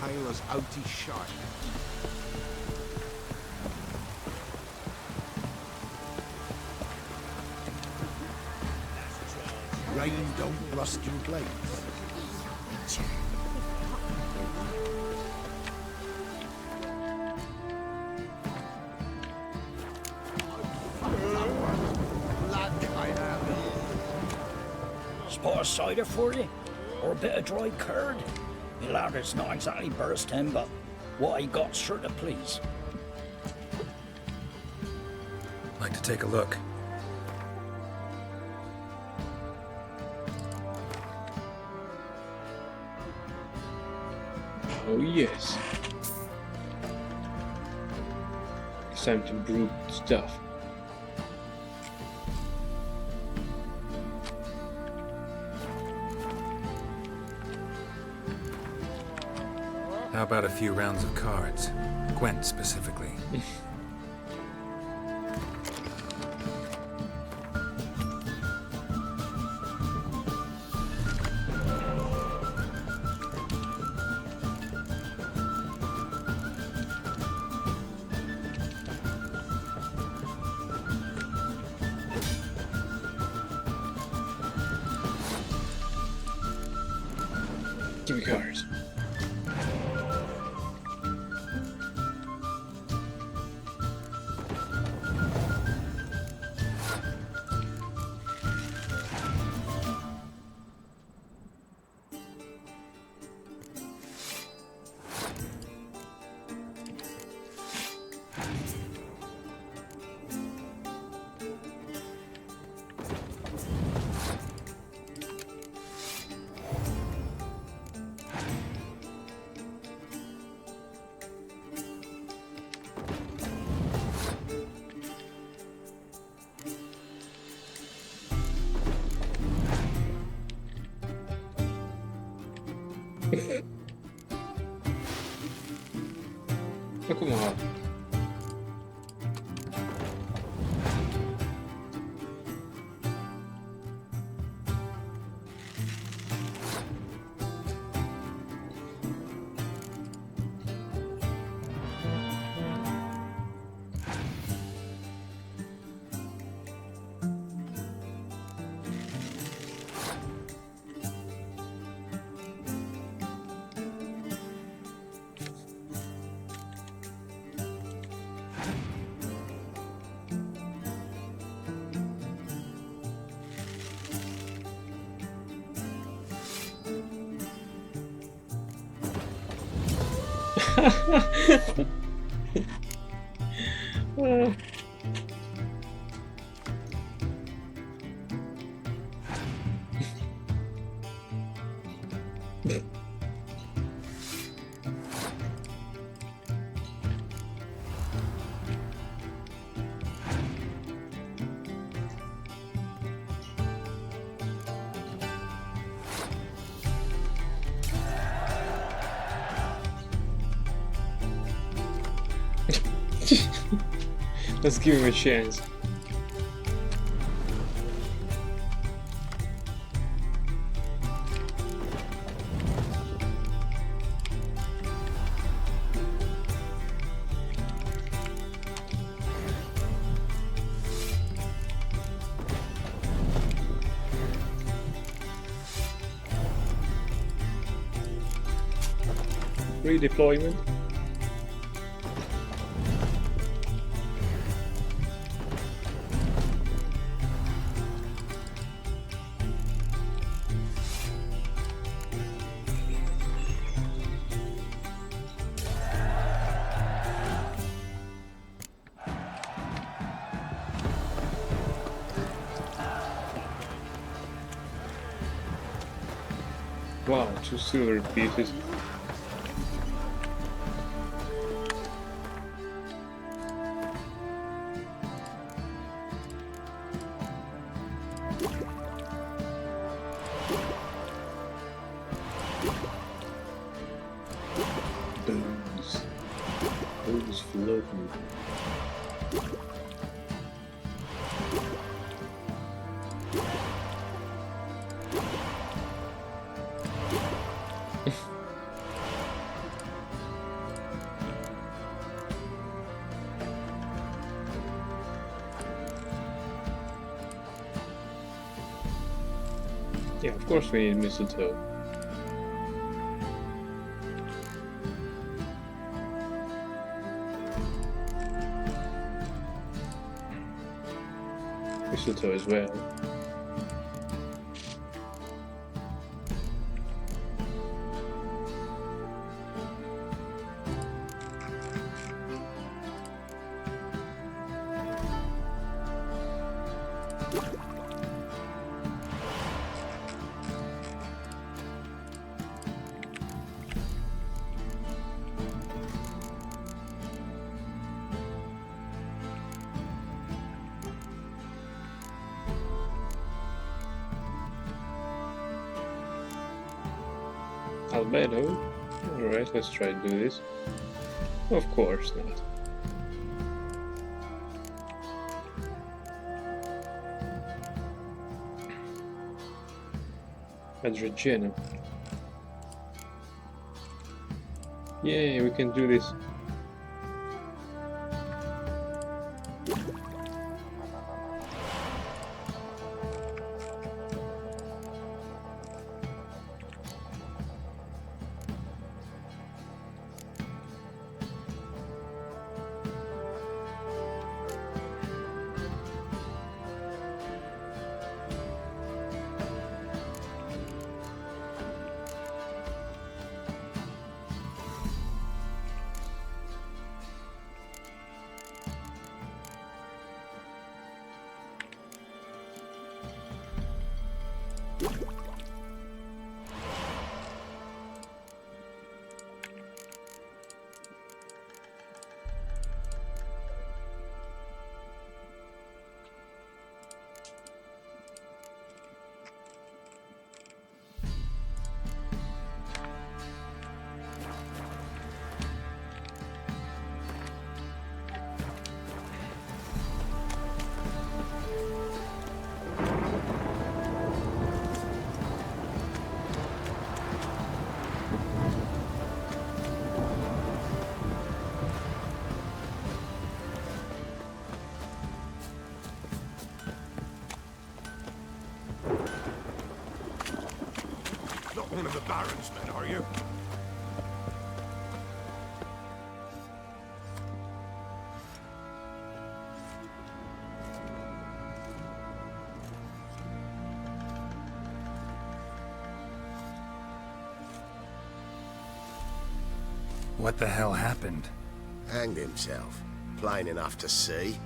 Pale as outy shite. Rain don't rust your blades. Spot of cider for you? Or a bit of dry curd? My ladder's not exactly bursting, but what I got's sure to please. Like to take a look. Oh yes. It's time to brew stuff. How about a few rounds of cards? Gwent specifically. Give me cards. Ma come va? Let's give him a chance. Redeployment. Wow, 2 silver pieces. Booze floating. Yeah, of course we need mistletoe. Mistletoe as well. Albedo? Alright, let's try to do this. Of course not. Adregena. Yay, we can do this. the Baron's men, are you? What the hell happened? Hanged himself. Plain enough to see.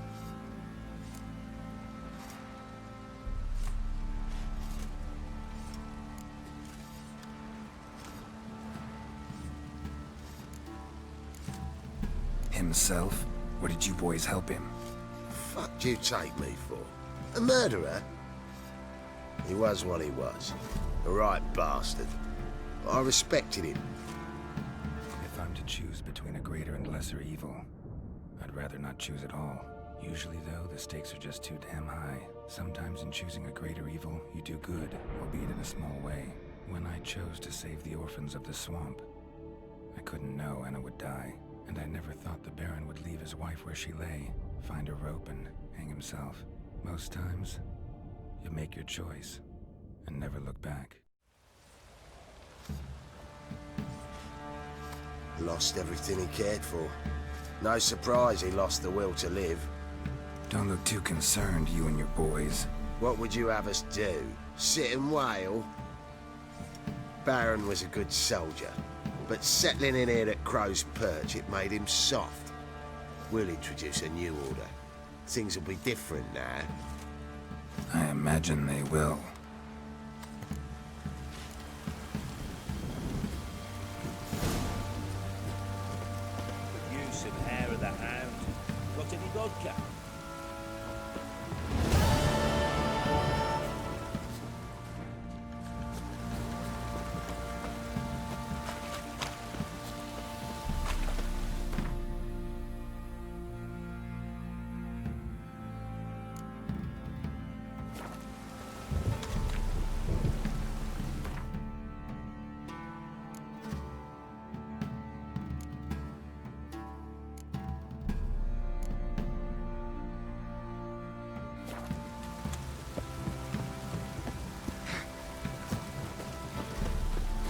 Himself? Or did you boys help him? Fuck do you take me for? A murderer? He was what he was. A right bastard. But I respected him. If I'm to choose between a greater and lesser evil, I'd rather not choose at all. Usually, though, the stakes are just too damn high. Sometimes in choosing a greater evil, you do good, albeit in a small way. When I chose to save the orphans of the swamp, I couldn't know Anna would die. And I never thought the Baron would leave his wife where she lay, find a rope and hang himself. Most times, you make your choice and never look back. Lost everything he cared for. No surprise he lost the will to live. Don't look too concerned, you and your boys. What would you have us do? Sit and wail? Baron was a good soldier, but settling in here at Crow's Perch, it made him soft. We'll introduce a new order. Things will be different now. I imagine they will. Use and hair of the hound. Got any vodka?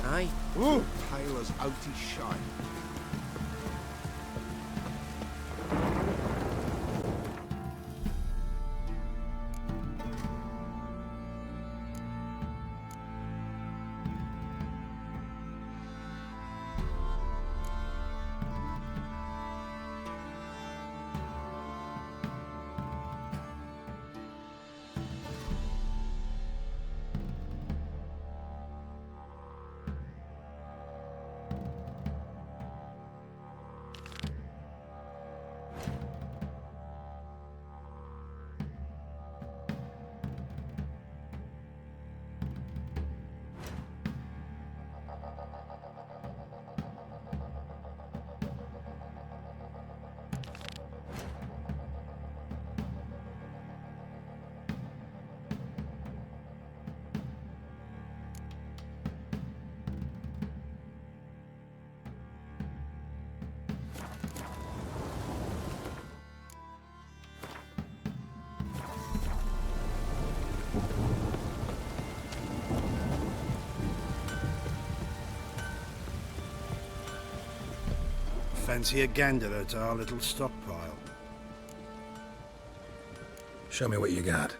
Aye? Ooh, pale as outy shine. Fancy a gander at our little stockpile. Show me what you got.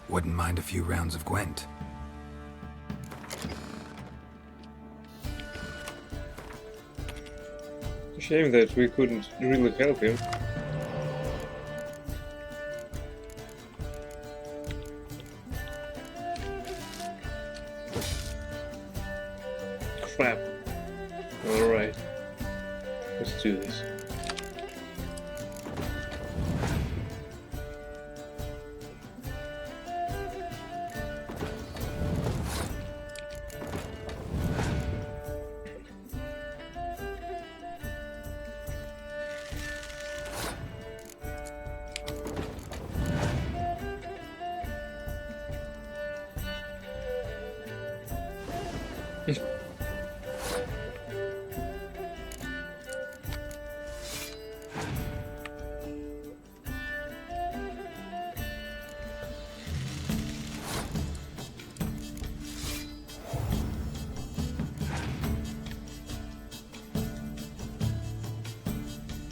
Wouldn't mind a few rounds of Gwent. Shame that we couldn't really help him. Crap. Alright. Let's do this.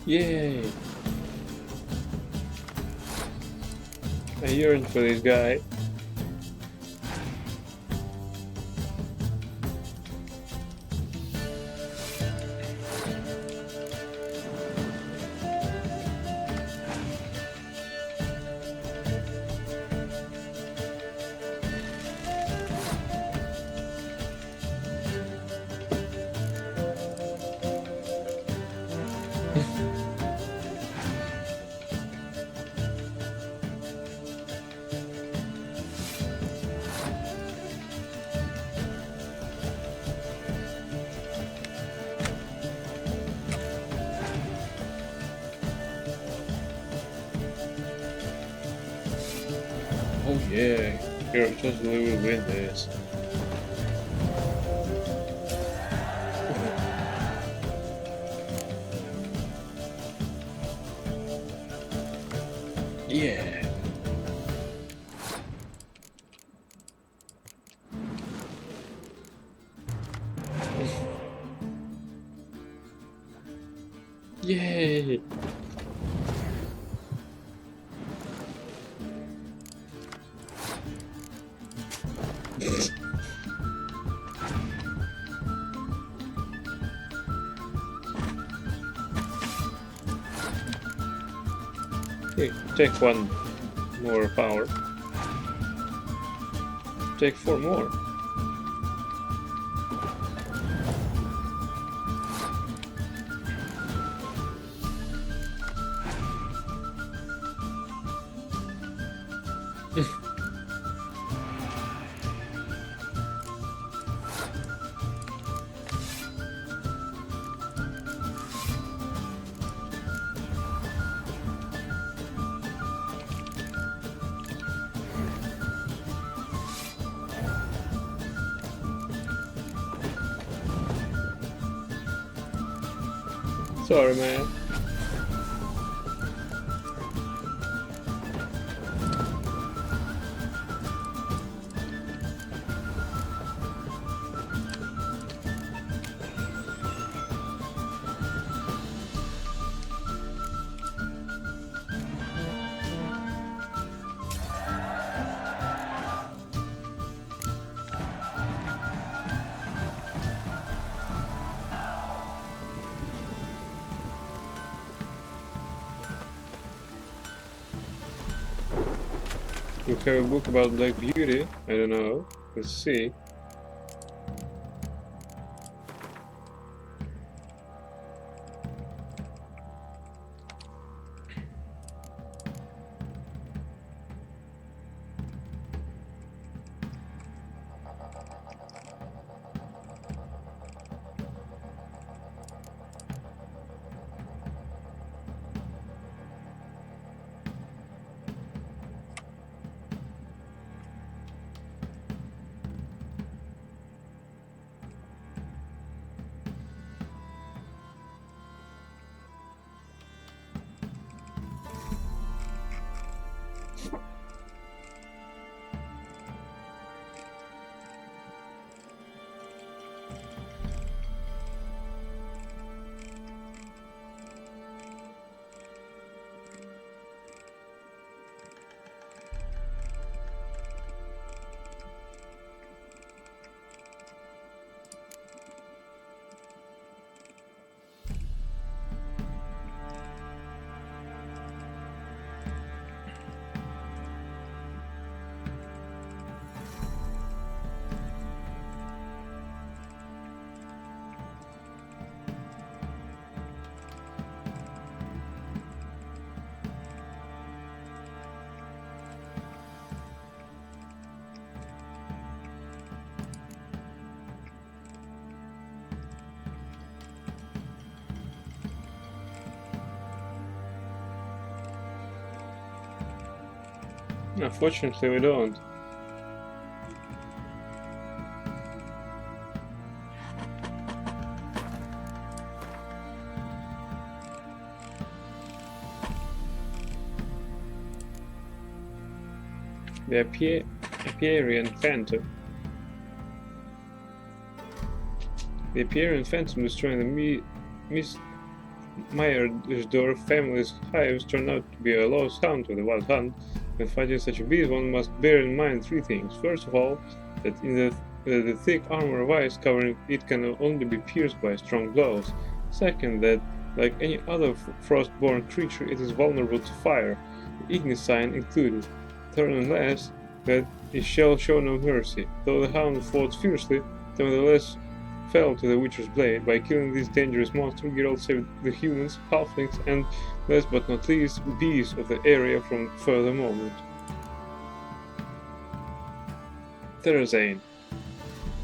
Yay! I yearn for this guy. Oh yeah, you're totally will win this. Yeah. Yay! Hey, take 1 more power. Take 4 more. Sorry, man. You have a book about Black Beauty? I don't know. Let's see. Unfortunately, we don't. The Apiarian Phantom. The Apiarian Phantom destroying the Meyersdorf family's hives turned out to be a lost hound to the wild hunt. When fighting such a beast, one must bear in mind three things. First of all, that in the thick armor of ice covering it can only be pierced by strong blows. Second, that like any other frost-born creature, it is vulnerable to fire, the Ignis sign included. Third and last, that it shall show no mercy. Though the hound fought fiercely, nevertheless fell to the Witcher's blade. By killing this dangerous monster, Geralt saved the humans, halflings, and, last but not least, beasts of the area from further movement. Therazane.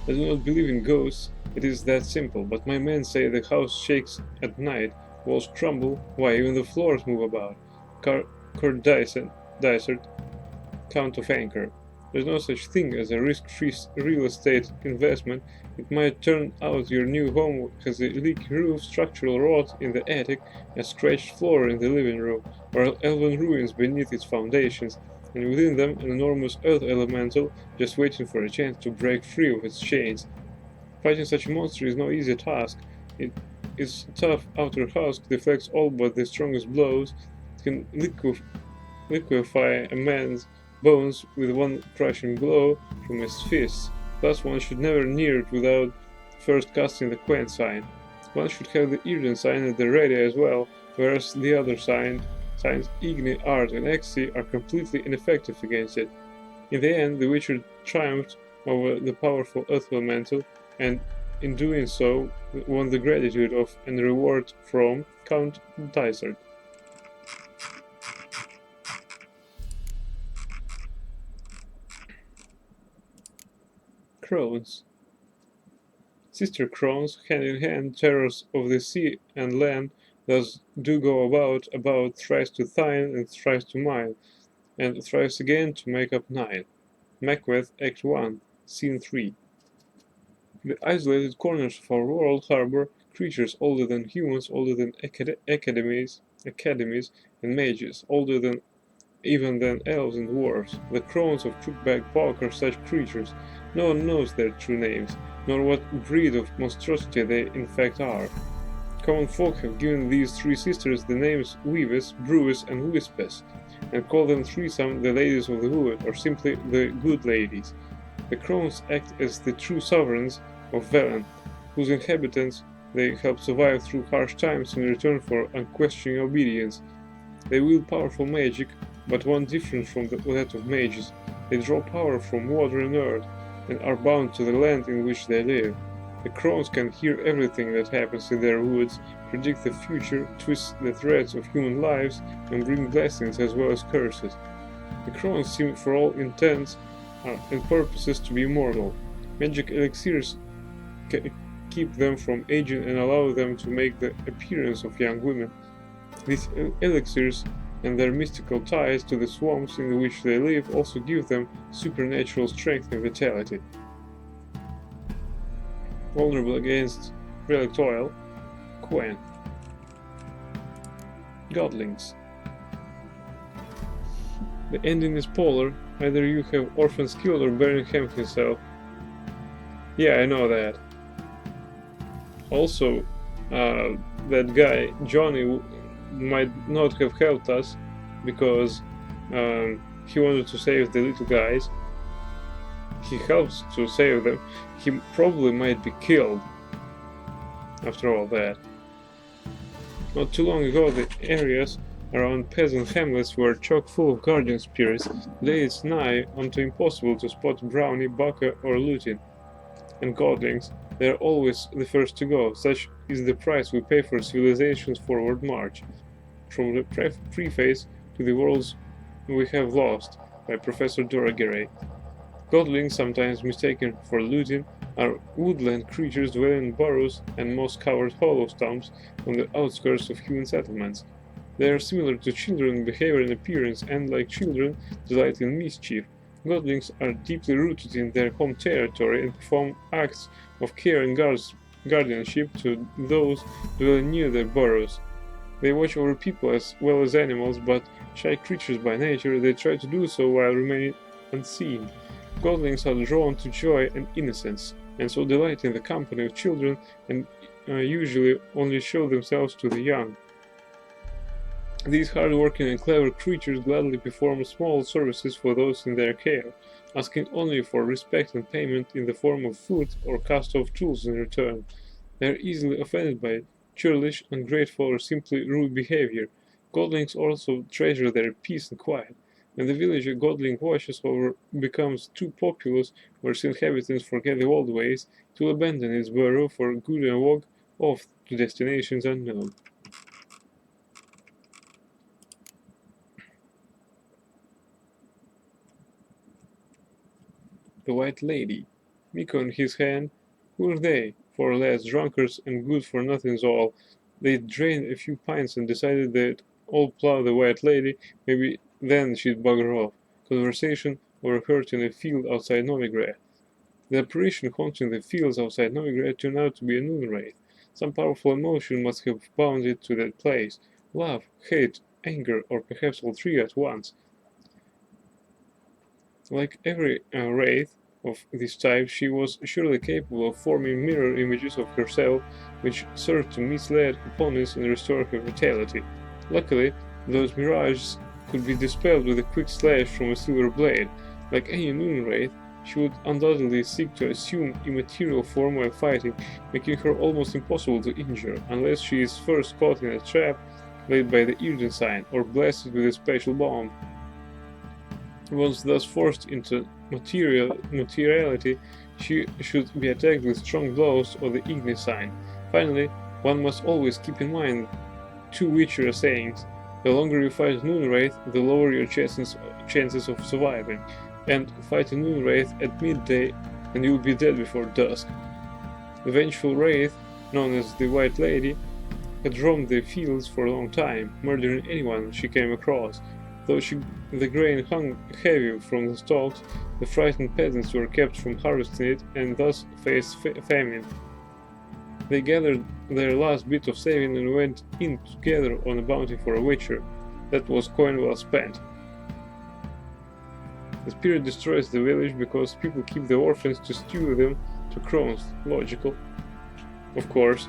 I do not believe in ghosts, it is that simple, but my men say the house shakes at night, walls crumble, why even the floors move about. Kurt Dysart, Count of Anchor. There's no such thing as a risk-free real estate investment. It might turn out your new home has a leaky roof, structural rot in the attic, a scratched floor in the living room, or elven ruins beneath its foundations, and within them an enormous earth elemental just waiting for a chance to break free of its chains. Fighting such a monster is no easy task. Its tough outer husk deflects all but the strongest blows. It can liquefy a man's bones with one crushing blow from his fists. Thus one should never near it without first casting the Quen sign. One should have the Yrden sign at the ready as well, whereas the other signs Igni, Art, and Ecstasy are completely ineffective against it. In the end, the Witcher triumphed over the powerful Earth Elemental, and in doing so won the gratitude of and reward from Count Dysart. Crones. Sister crones, hand in hand, terrors of the sea and land, thus do go about thrice to thine and thrice to mine, and thrice again to make up 9. Macbeth, Act 1, Scene 3. The isolated corners of our world harbor creatures older than humans, older than academies and mages, older than even than elves and dwarves. The crones of Crookback Bog are such creatures. No one knows their true names, nor what breed of monstrosity they in fact are. Common folk have given these three sisters the names Weavis, Brewis, and Wispes, and call them threesome the Ladies of the Wood, or simply the Good Ladies. The crones act as the true sovereigns of Velen, whose inhabitants they help survive through harsh times in return for unquestioning obedience. They wield powerful magic, but one different from that of mages. They draw power from water and earth, and are bound to the land in which they live. The crones can hear everything that happens in their woods, predict the future, twist the threads of human lives, and bring blessings as well as curses. The crones seem for all intents and purposes to be immortal. Magic elixirs keep them from aging and allow them to make the appearance of young women. These elixirs and their mystical ties to the swamps in which they live also give them supernatural strength and vitality. Vulnerable against relic oil, Quen. Godlings. The ending is polar, either you have orphans killed or Birmingham himself. Yeah, I know that. Also, that guy, Johnny, might not have helped us because he wanted to save the little guys. He helps to save them. He probably might be killed after all that. Not too long ago, the areas around peasant hamlets were chock full of guardian spirits. Today it's nigh onto impossible to spot Brownie, Baka, or Lutin. And godlings, they are always the first to go. Such is the price we pay for civilization's forward march. From the preface to the worlds we have lost, by Professor Dora Garay. Godlings, sometimes mistaken for Lutin, are woodland creatures dwelling in burrows and moss-covered hollow stumps on the outskirts of human settlements. They are similar to children in behavior and appearance, and like children, delight in mischief. Godlings are deeply rooted in their home territory and perform acts of care and guardianship to those dwelling near their burrows. They watch over people as well as animals, but shy creatures by nature, they try to do so while remaining unseen. Godlings are drawn to joy and innocence, and so delight in the company of children and usually only show themselves to the young. These hard-working and clever creatures gladly perform small services for those in their care, asking only for respect and payment in the form of food or cast-off tools in return. They are easily offended by churlish, ungrateful, or simply rude behavior. Godlings also treasure their peace and quiet. When the village a godling watches over becomes too populous, or its inhabitants forget the old ways, it will abandon its burrow for good and walk off to destinations unknown. The White Lady. Miko in his hand. Who are they? 4 lads, drunkards and good-for-nothings all. They drained a few pints and decided they'd all plough the White Lady, maybe then she'd bugger off. Conversation overheard in a field outside Novigrad. The apparition haunting the fields outside Novigrad turned out to be a noon wraith. Some powerful emotion must have bound it to that place. Love, hate, anger, or perhaps all three at once. Like every wraith of this type, she was surely capable of forming mirror images of herself, which served to mislead opponents and restore her vitality. Luckily, those mirages could be dispelled with a quick slash from a silver blade. Like any noon wraith, she would undoubtedly seek to assume immaterial form while fighting, making her almost impossible to injure, unless she is first caught in a trap laid by the Yrden sign, or blasted with a special bomb. Once thus forced into materiality, she should be attacked with strong blows or the Igni sign. Finally, one must always keep in mind 2 Witcher sayings: the longer you fight a noon wraith, the lower your chances of surviving, and fight a noon wraith at midday and you will be dead before dusk. The vengeful wraith, known as the White Lady, had roamed the fields for a long time, murdering anyone she came across. Though the grain hung heavy from the stalks, the frightened peasants were kept from harvesting it and thus faced famine. They gathered their last bit of saving and went in together on a bounty for a witcher. That was coin well spent. The spirit destroys the village because people keep the orphans to steal them to crones. Logical. Of course.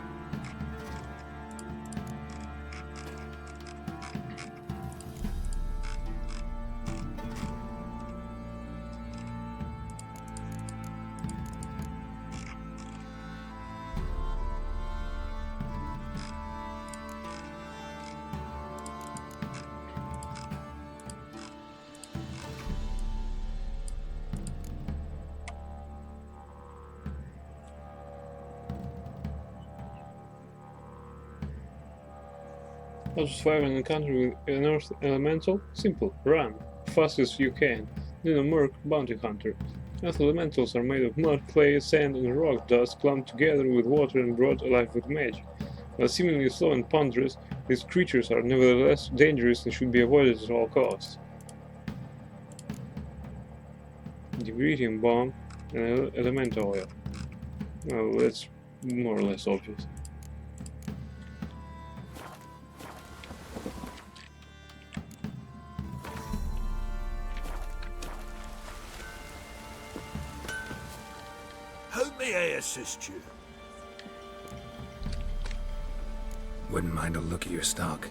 How to survive an encounter with an earth elemental? Simple. Run. Fast as you can. Then a merc bounty hunter. Earth elementals are made of mud, clay, sand, and rock dust clumped together with water and brought alive with magic. While seemingly slow and ponderous, these creatures are nevertheless dangerous and should be avoided at all costs. Debridium bomb and elemental oil. Well, that's more or less obvious. How may I assist you? Wouldn't mind a look at your stock.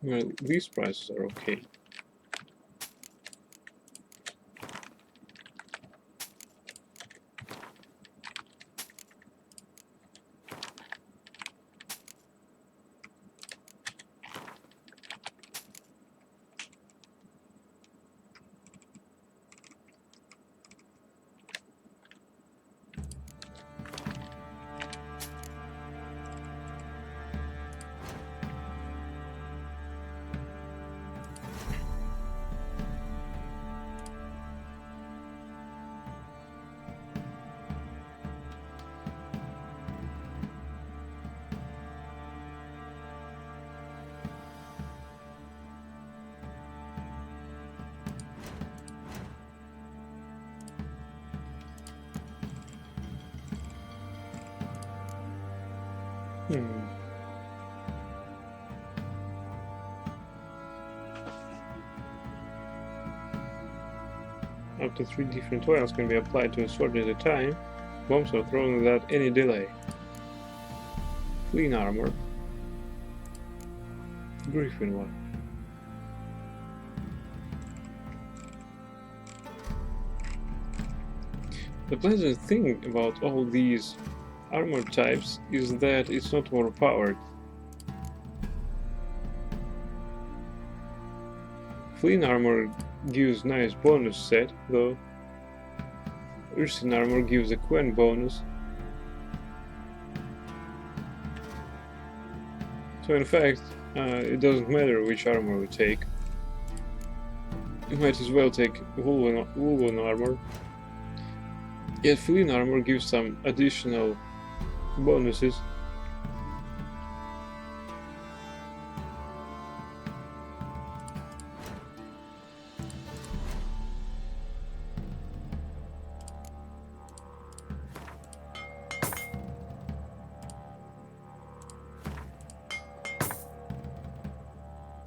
Well, these prices are okay. Up to 3 different oils can be applied to a sword at a time. Bombs are thrown without any delay. Clean armor. Griffin one. The pleasant thing about all these armor types is that it's not overpowered. Flynn armor gives nice bonus set, though. Ursin armor gives a Quen bonus. So in fact, it doesn't matter which armor we take. You might as well take Wolven armor. Yet Flynn armor gives some additional bonuses.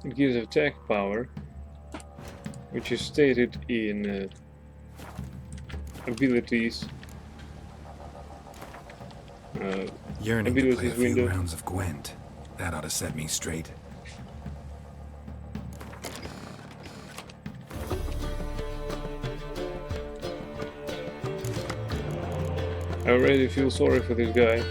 It gives attack power, which is stated in abilities. Yearning to play a abilities few window. rounds of Gwent. That ought to set me straight. I already feel sorry for this guy.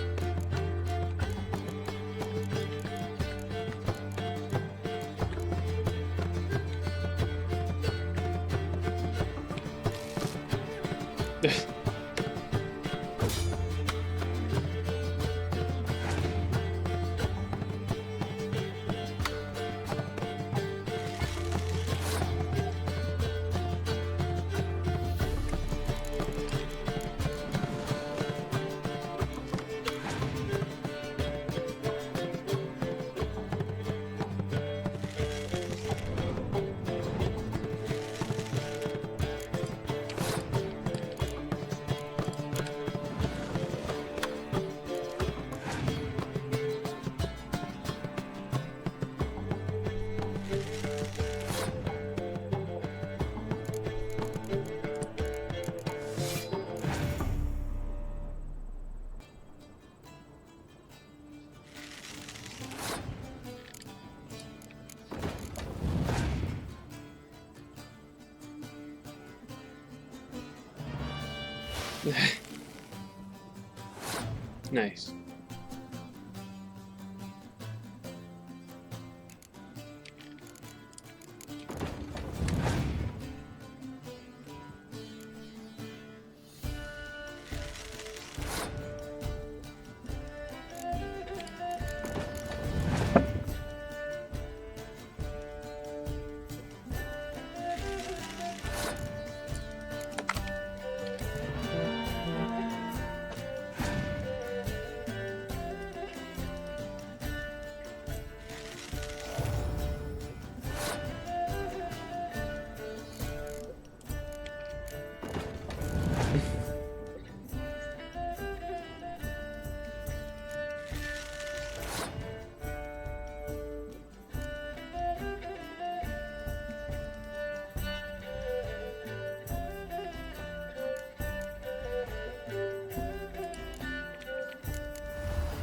Nice.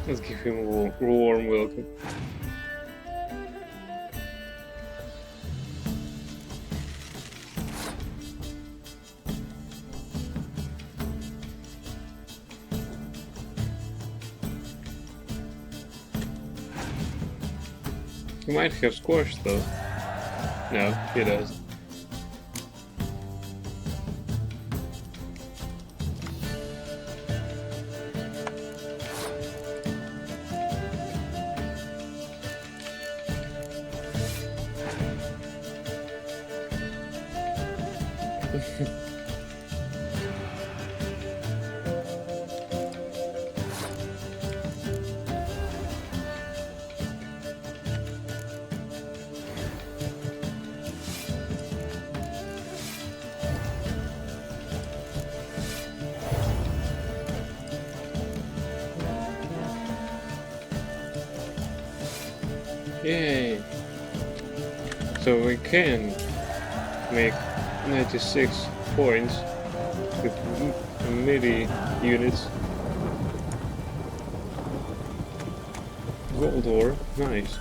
Let's give him a warm welcome. He might have squashed though. No, he doesn't. Yay! So we can make 96 points with melee units. Gold ore, nice.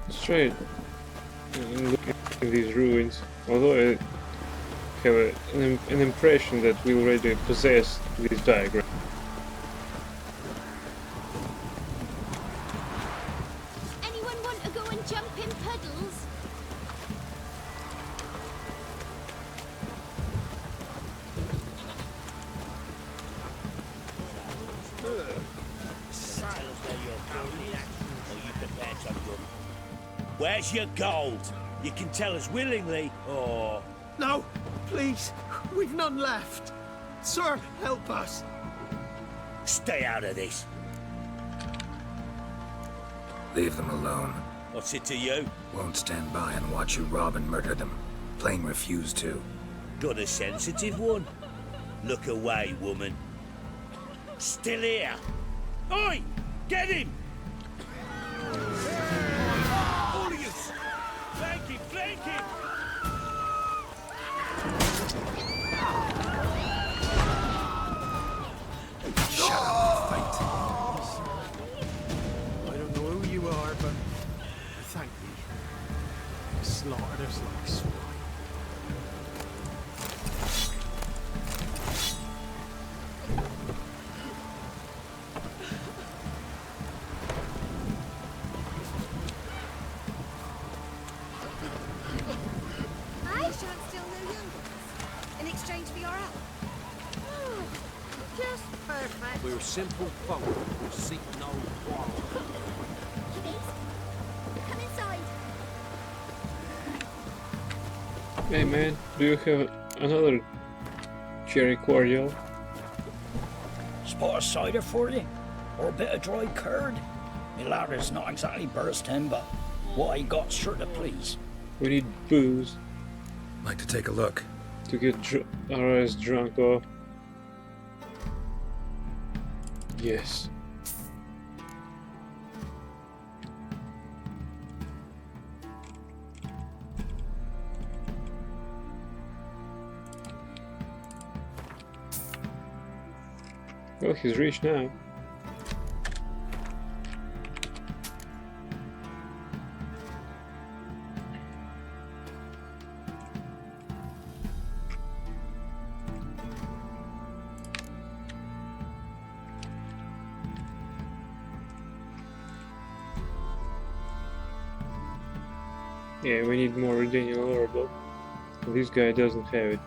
Let's try and look at these ruins, although I have an impression that we already possess this diagram. Anyone want to go and jump in puddles? Where's your gold? You can tell us willingly, or... No, please, we've none left. Sir, help us. Stay out of this. Leave them alone. What's it to you? Won't stand by and watch you rob and murder them. Plain refuse to. Got a sensitive one? Look away, woman. Still here. Oi! Get him! All of you! Flank him! Flank him! Shut up, fight. I don't know who you are, but thank you. Slaughtered us like swine. I shan't steal no young ones in exchange for your help. Oh, just perfect. We're simple folk who seek no quarrel. Come inside. Hey man, do you have another cherry cordial? Spot of cider for you? Or a bit of dry curd? My ladder's not exactly bursting, but what I got's sure to please. We need booze. Like to take a look? To get our eyes drunk off. Yes. Well, he's rich now. Yeah, we need more Daniel Orbo. This guy doesn't have it.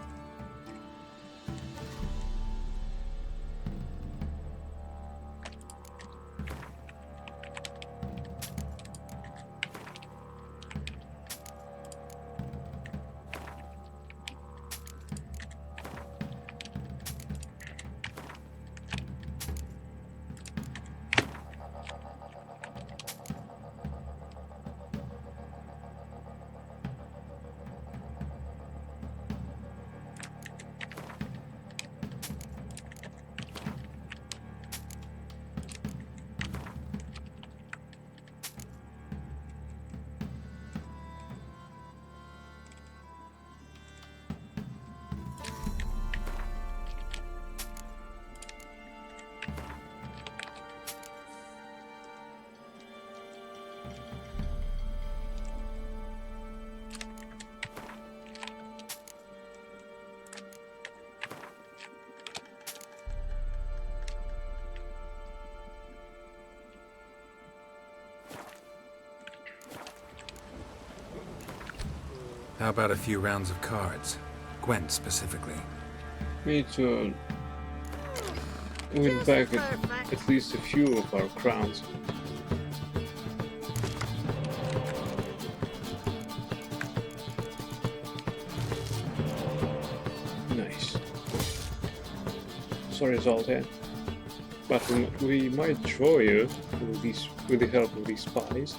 How about a few rounds of cards? Gwent specifically. We need to win back at least a few of our crowns. Nice. Sorry, Zoltan. But we might draw you with the help of these spies.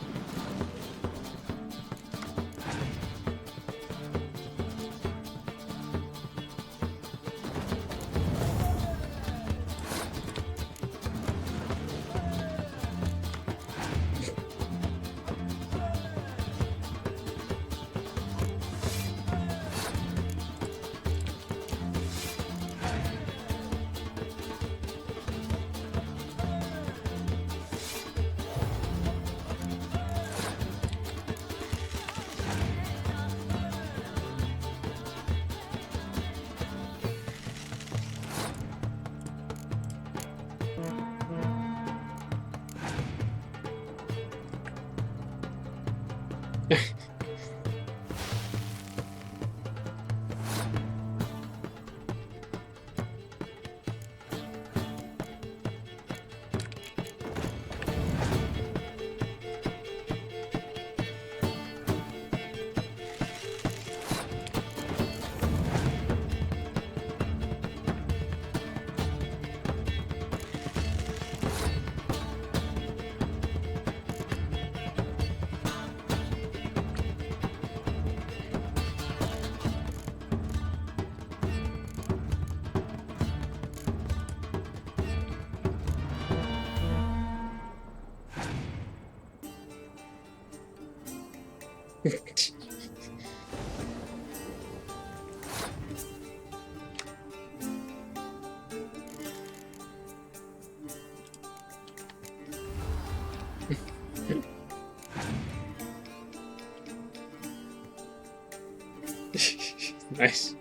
Nice.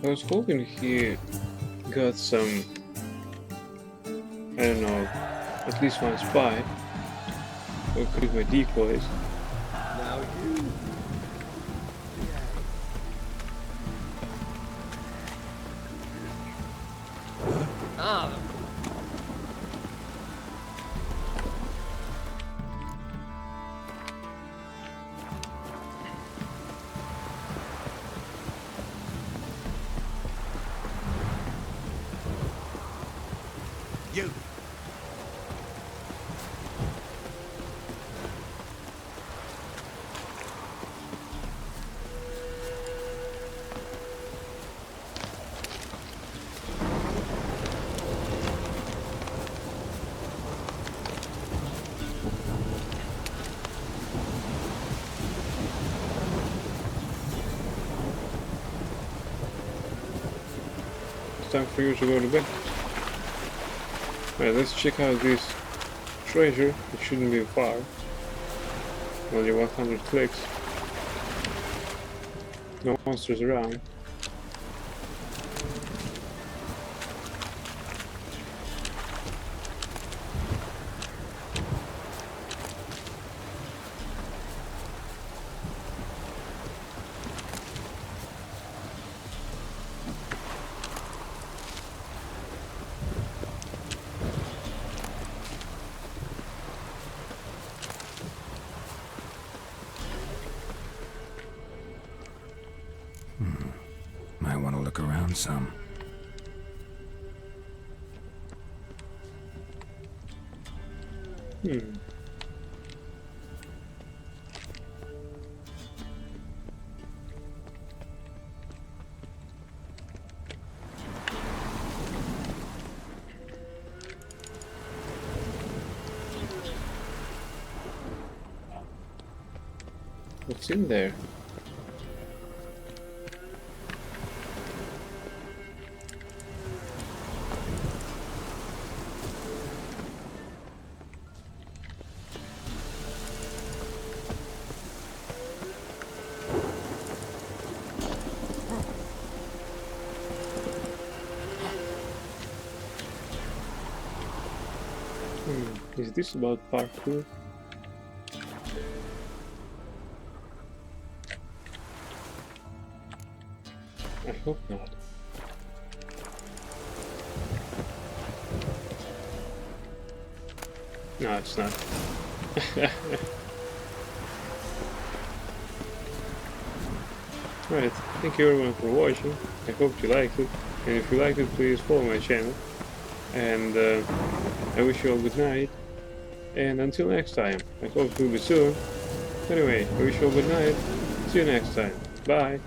I was hoping he got some, I don't know, at least one spy, or could my decoys. Now you. Ah. You. It's time for you to go to bed. Alright, let's check out this treasure. It shouldn't be far. Only 100 clicks. No monsters around. Might want to look around some. What's in there? Is this about parkour? I hope not. No, it's not. Alright, thank you everyone for watching. I hope you liked it. And if you liked it, please follow my channel. And I wish you all good night. And until next time, I hope it will be soon. Anyway, I wish you all good night. See you next time. Bye.